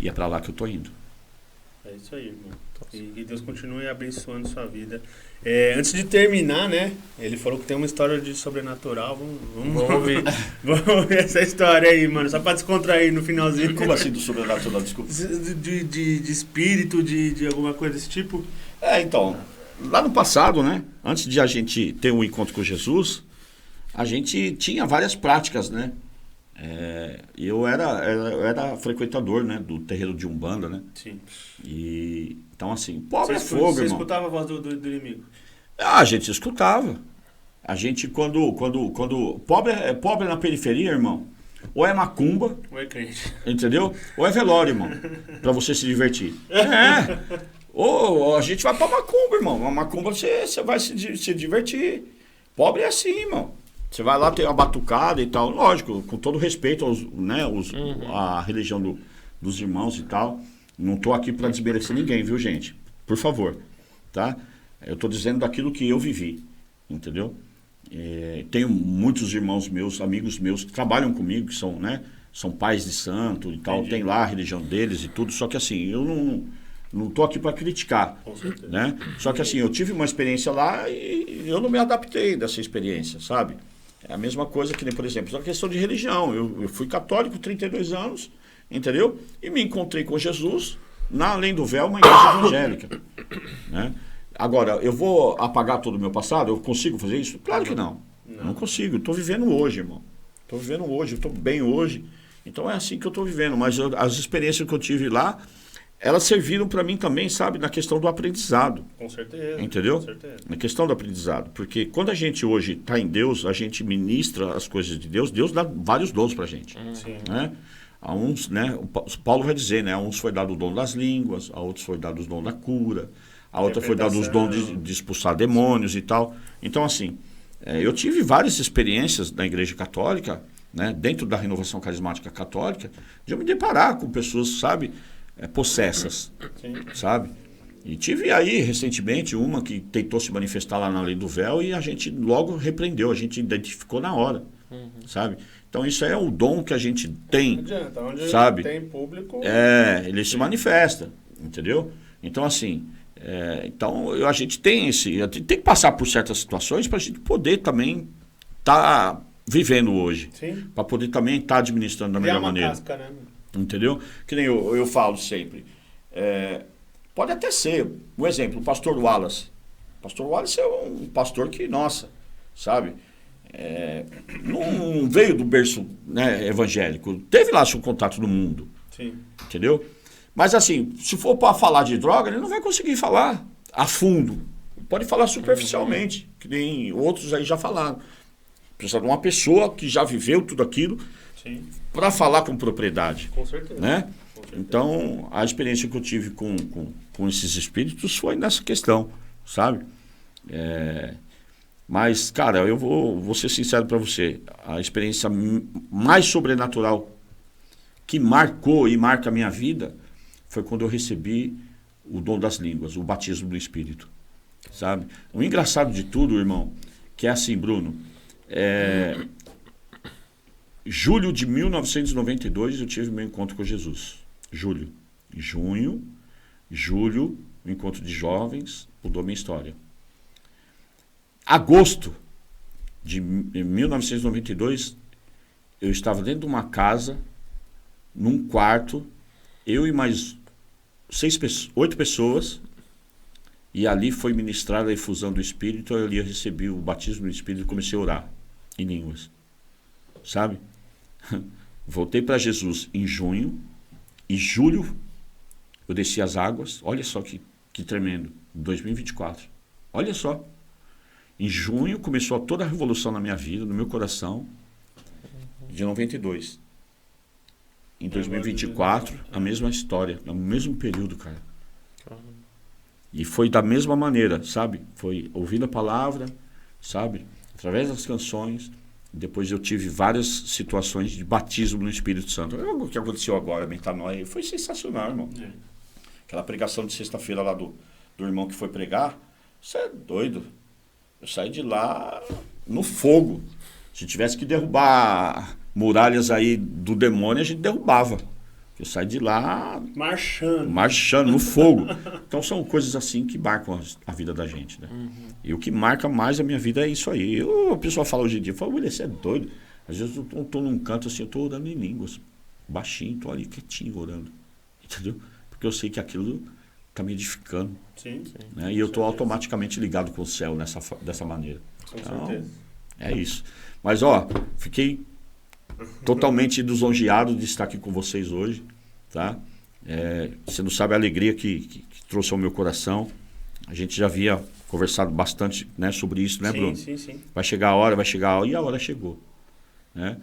E é para lá que eu estou indo. É isso aí, irmão. E que Deus continue abençoando sua vida. Antes de terminar, né? Ele falou que tem uma história de sobrenatural. Vamos ouvir. Vamos ouvir essa história aí, mano. Só pra descontrair no finalzinho. Como assim do sobrenatural? Desculpa. De espírito, de alguma coisa desse tipo? Então, lá no passado, né? Antes de a gente ter um encontro com Jesus, a gente tinha várias práticas, né? Eu era frequentador, né, do terreiro de Umbanda, né? Sim. E então assim, pobre é fogo, você irmão. Você escutava a voz do inimigo? A gente escutava. A gente quando pobre na periferia, irmão, ou é macumba, ou é crente, entendeu? Ou é velório, irmão, pra você se divertir. Ou a gente vai pra macumba, irmão. A macumba você vai se divertir. Pobre é assim, irmão. Você vai lá ter uma batucada e tal, lógico, com todo respeito à religião dos irmãos e tal. Não estou aqui para desmerecer ninguém, viu, gente? Por favor, tá? Eu estou dizendo daquilo que eu vivi, entendeu? Tenho muitos irmãos meus, amigos meus que trabalham comigo, que são pais de santo e tal, entendi. Tem lá a religião deles e tudo, só que assim, eu não estou aqui para criticar, né? Só que assim, eu tive uma experiência lá e eu não me adaptei dessa experiência, sabe? É a mesma coisa que nem, por exemplo, a questão de religião. Eu fui católico 32 anos, entendeu? E me encontrei com Jesus na Além do Véu, uma igreja evangélica, né? Agora, eu vou apagar todo o meu passado? Eu consigo fazer isso? Claro que não. Não consigo. Estou vivendo hoje, irmão. Estou vivendo hoje, estou bem hoje. Então é assim que eu estou vivendo. Mas as experiências que eu tive lá, elas serviram para mim também, sabe, na questão do aprendizado. Com certeza. Entendeu? Com certeza. Na questão do aprendizado. Porque quando a gente hoje está em Deus, a gente ministra as coisas de Deus, Deus dá vários dons para a gente. Sim. Né? A uns, né, o Paulo vai dizer, né, a uns foi dado o dom das línguas, a outros foi dado o dom da cura, a outra foi dado os dons de expulsar demônios e tal. Então, assim, eu tive várias experiências na Igreja Católica, né, dentro da renovação carismática católica, de eu me deparar com pessoas, sabe, possessas, sim, sabe? E tive aí, recentemente, uma que tentou se manifestar lá na Lei do Véu e a gente logo repreendeu, a gente identificou na hora, sabe? Então isso é o dom que a gente tem, não adianta, onde sabe? Tem público... ele se manifesta, entendeu? Então assim, então a gente tem que passar por certas situações para a gente poder também estar vivendo hoje, para poder também estar administrando da melhor maneira. Casca, né? Entendeu? Que nem eu falo sempre. Pode até ser, um exemplo, o pastor Wallace. O pastor Wallace é um pastor que, nossa, sabe? Não veio do berço, né, evangélico. Teve lá seu contato no mundo. Sim. Entendeu? Mas assim, se for para falar de droga, ele não vai conseguir falar a fundo. Pode falar superficialmente, que nem outros aí já falaram. Precisa de uma pessoa que já viveu tudo aquilo para falar com propriedade. Com certeza. Né? Com certeza. Então, a experiência que eu tive com esses espíritos foi nessa questão, sabe? Mas, cara, eu vou ser sincero para você. A experiência mais sobrenatural que marcou e marca a minha vida foi quando eu recebi o dom das línguas, o batismo do Espírito, sabe? O engraçado de tudo, irmão, que é assim, Bruno, julho de 1992 eu tive meu encontro com Jesus. Junho, julho, o encontro de jovens, mudou minha história. Agosto de 1992, eu estava dentro de uma casa, num quarto, eu e mais 8 pessoas, e ali foi ministrada a efusão do Espírito, eu ali recebi o batismo do Espírito e comecei a orar em línguas, sabe? Voltei para Jesus em junho. Em julho, eu desci as águas. Olha só que tremendo. 2024. Olha só. Em junho começou toda a revolução na minha vida, no meu coração. De 92. Em 2024, a mesma história. No mesmo período, cara. E foi da mesma maneira, sabe? Foi ouvindo a palavra, sabe? Através das canções. Depois eu tive várias situações de batismo no Espírito Santo. O que aconteceu agora, Metanoia, foi sensacional, irmão. Aquela pregação de sexta-feira lá do irmão que foi pregar, você é doido. Eu saí de lá no fogo. Se tivesse que derrubar muralhas aí do demônio, a gente derrubava. Eu saí de lá marchando no fogo. Então são coisas assim que marcam a vida da gente, né? E o que marca mais a minha vida é isso aí. A pessoa fala hoje em dia, fala, William, você é doido. Às vezes eu tô num canto assim, eu tô orando em línguas, baixinho, tô ali quietinho orando, entendeu? Porque eu sei que aquilo tá me edificando. Sim. Né? E eu tô automaticamente ligado com o céu dessa maneira. Com certeza. É isso. Mas fiquei totalmente lisonjeado de estar aqui com vocês hoje, tá? Você não sabe a alegria que trouxe ao meu coração. A gente já havia conversado bastante, né, sobre isso, né, Bruno? Sim. Vai chegar a hora, e a hora chegou, né?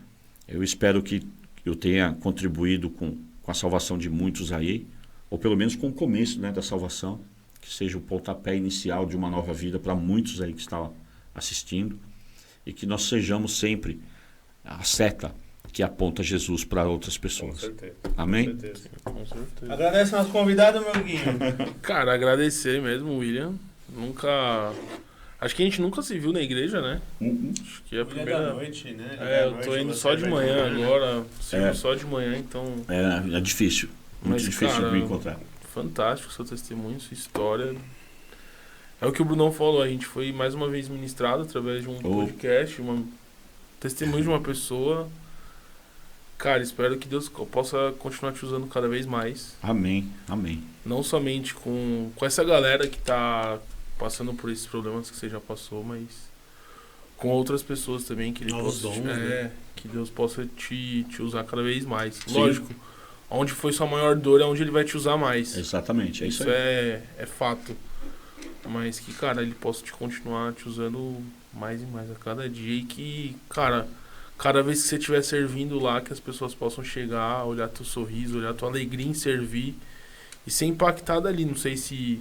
Eu espero que eu tenha contribuído com a salvação de muitos aí, ou pelo menos com o começo, né, da salvação, que seja o pontapé inicial de uma nova vida para muitos aí que estão assistindo, e que nós sejamos sempre a seta que aponta Jesus para outras pessoas. Com certeza. Amém? Com certeza. Agradece nosso convidado, meu Guinho. Cara, agradecer mesmo, William. Acho que a gente nunca se viu na igreja, né? Acho que é a primeira. Da noite, né? Eu tô indo só de manhã agora. Só de manhã, então. É difícil. Muito difícil de me encontrar. Fantástico seu testemunho, sua história. É o que o Brunão falou, a gente foi mais uma vez ministrado através de um podcast, testemunho de uma pessoa. Cara, espero que Deus possa continuar te usando cada vez mais. Amém. Não somente com essa galera que tá passando por esses problemas que você já passou, mas com outras pessoas também que que Deus possa te usar cada vez mais. Sim. Lógico, onde foi sua maior dor é onde ele vai te usar mais. Exatamente, é isso aí. É fato. Mas que, cara, ele possa continuar te usando mais e mais a cada dia e que, cara, cada vez que você estiver servindo lá, que as pessoas possam chegar, olhar teu sorriso, olhar tua alegria em servir e ser impactada ali. Não sei se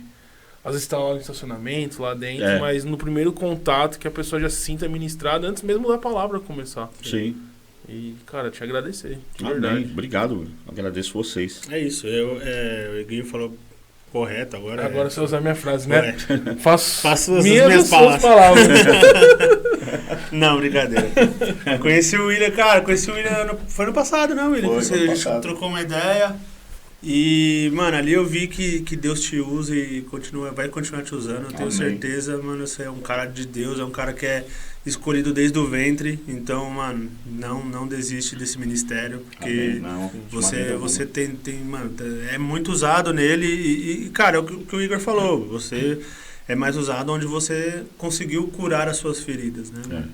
às vezes está lá no estacionamento, lá dentro, mas no primeiro contato que a pessoa já se sinta ministrada antes mesmo da palavra começar. Sim. E, cara, te agradecer. De Amém. verdade. Obrigado. Agradeço vocês. É isso. O Guinho falou correto agora. Agora você usar minha frase, né? Faço as minhas palavras. Não, brincadeira. Conheci o William, foi no passado, né, William? A gente trocou uma ideia e, mano, ali eu vi que Deus te usa e vai continuar te usando. Eu tenho certeza, mano, você é um cara de Deus, é um cara que é escolhido desde o ventre. Então, mano, não desiste desse ministério, porque você tem, mano, é muito usado nele e, cara, é o que o Igor falou, você é mais usado onde você conseguiu curar as suas feridas, né?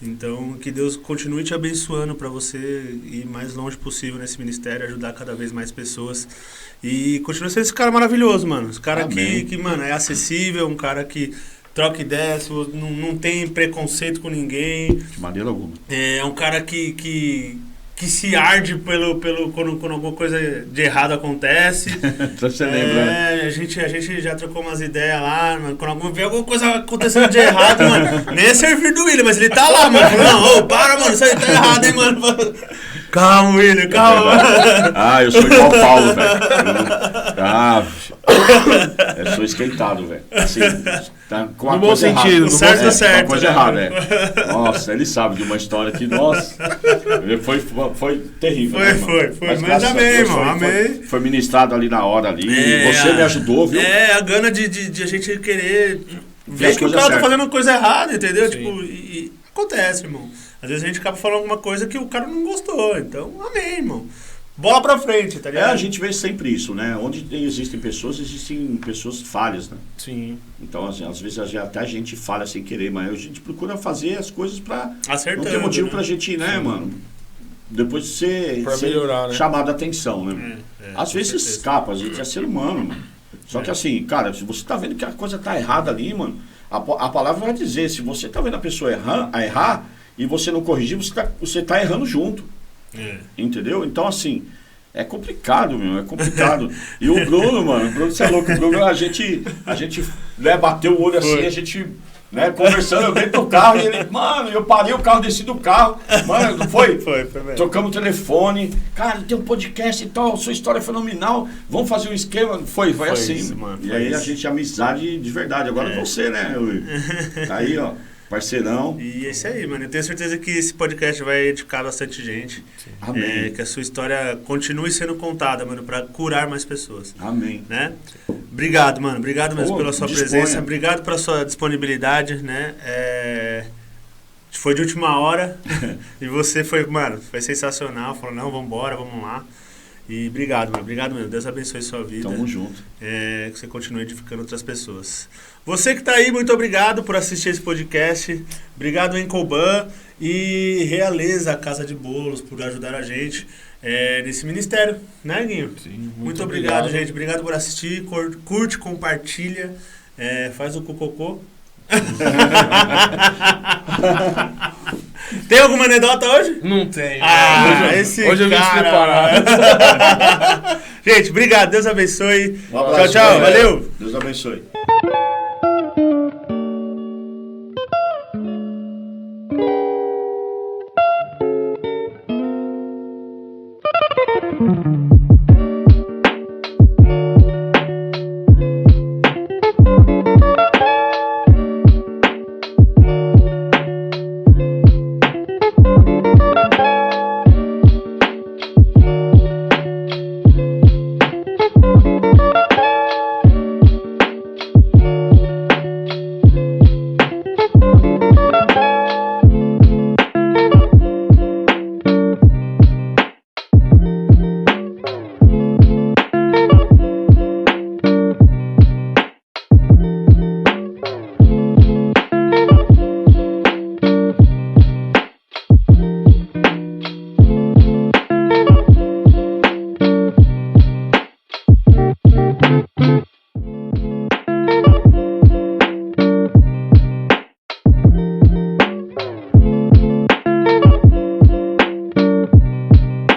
Então, que Deus continue te abençoando para você ir mais longe possível nesse ministério, ajudar cada vez mais pessoas. E continue sendo esse cara maravilhoso, mano. Esse cara que, mano, é acessível, um cara que troca ideias, não tem preconceito com ninguém. De maneira alguma. É um cara que se arde quando alguma coisa de errado acontece. Você lembra, né? A gente já trocou umas ideias lá, mano. Quando vê alguma coisa acontecendo de errado, mano, nem é servir do William, mas ele tá lá, mano. Não, para, mano, isso aí tá errado, hein, mano. Calma, William, calma. Eu sou igual o Paulo, velho. Eu sou esquentado, velho. Assim, tá com no bom sentido, no certo. Uma coisa errada, Nossa, ele sabe de uma história que, nossa, foi terrível. Foi. Mas amei, irmão, amei. Foi ministrado ali na hora ali. Você me ajudou, viu? A gana de a gente querer ver que o cara tá fazendo uma coisa errada, entendeu? Sim. Tipo, e acontece, irmão. Às vezes a gente acaba falando alguma coisa que o cara não gostou. Então, amém, irmão. Bola pra frente, tá ligado? A gente vê sempre isso, né? Onde existem pessoas falhas, né? Sim. Então, assim, às vezes até a gente falha sem querer, mas a gente procura fazer as coisas pra... Acertando, não ter motivo, né? pra gente, né, mano? depois de ser, Pra melhorar, né? chamado a atenção, né? Às vezes escapa, a gente é ser humano, mano. Só que assim, cara, se você tá vendo que a coisa tá errada ali, mano, a palavra vai dizer, se você tá vendo a pessoa errar e você não corrigir, você tá errando junto. Entendeu? Então, assim, é complicado, meu, é complicado. E o Bruno, mano, você é louco, o Bruno, a gente né, bateu o olho assim, a gente, né, conversando, eu dentro do carro, e ele, mano, eu parei o carro, desci do carro, mano, não foi? Foi mesmo. Trocamos o telefone, cara, tem um podcast e tal, sua história é fenomenal, vamos fazer um esquema, foi assim. Isso, mano, e aí a gente, amizade de verdade, agora você, né, tá aí, ó. Parceirão. E é isso aí, mano. Eu tenho certeza que esse podcast vai edificar bastante gente. Amém. Que a sua história continue sendo contada, mano, pra curar mais pessoas. Amém. Né? Obrigado, mano. Obrigado mesmo pela sua presença. Obrigado pela sua disponibilidade, né? Foi de última hora. E você foi sensacional. Falou, não, vambora, vamos lá. E obrigado, mano. Obrigado mesmo. Deus abençoe sua vida. Tamo junto. Que você continue edificando outras pessoas. Você que tá aí, muito obrigado por assistir esse podcast. Obrigado, Encoban e Realeza, Casa de Bolos, por ajudar a gente nesse ministério, né, Guinho? Sim, muito obrigado, gente. Obrigado por assistir. Curte, compartilha, faz o cocô. Tem alguma anedota hoje? Não tem. Hoje eu vim preparado. Gente, obrigado. Deus abençoe. Um abraço, tchau, valeu. Deus abençoe.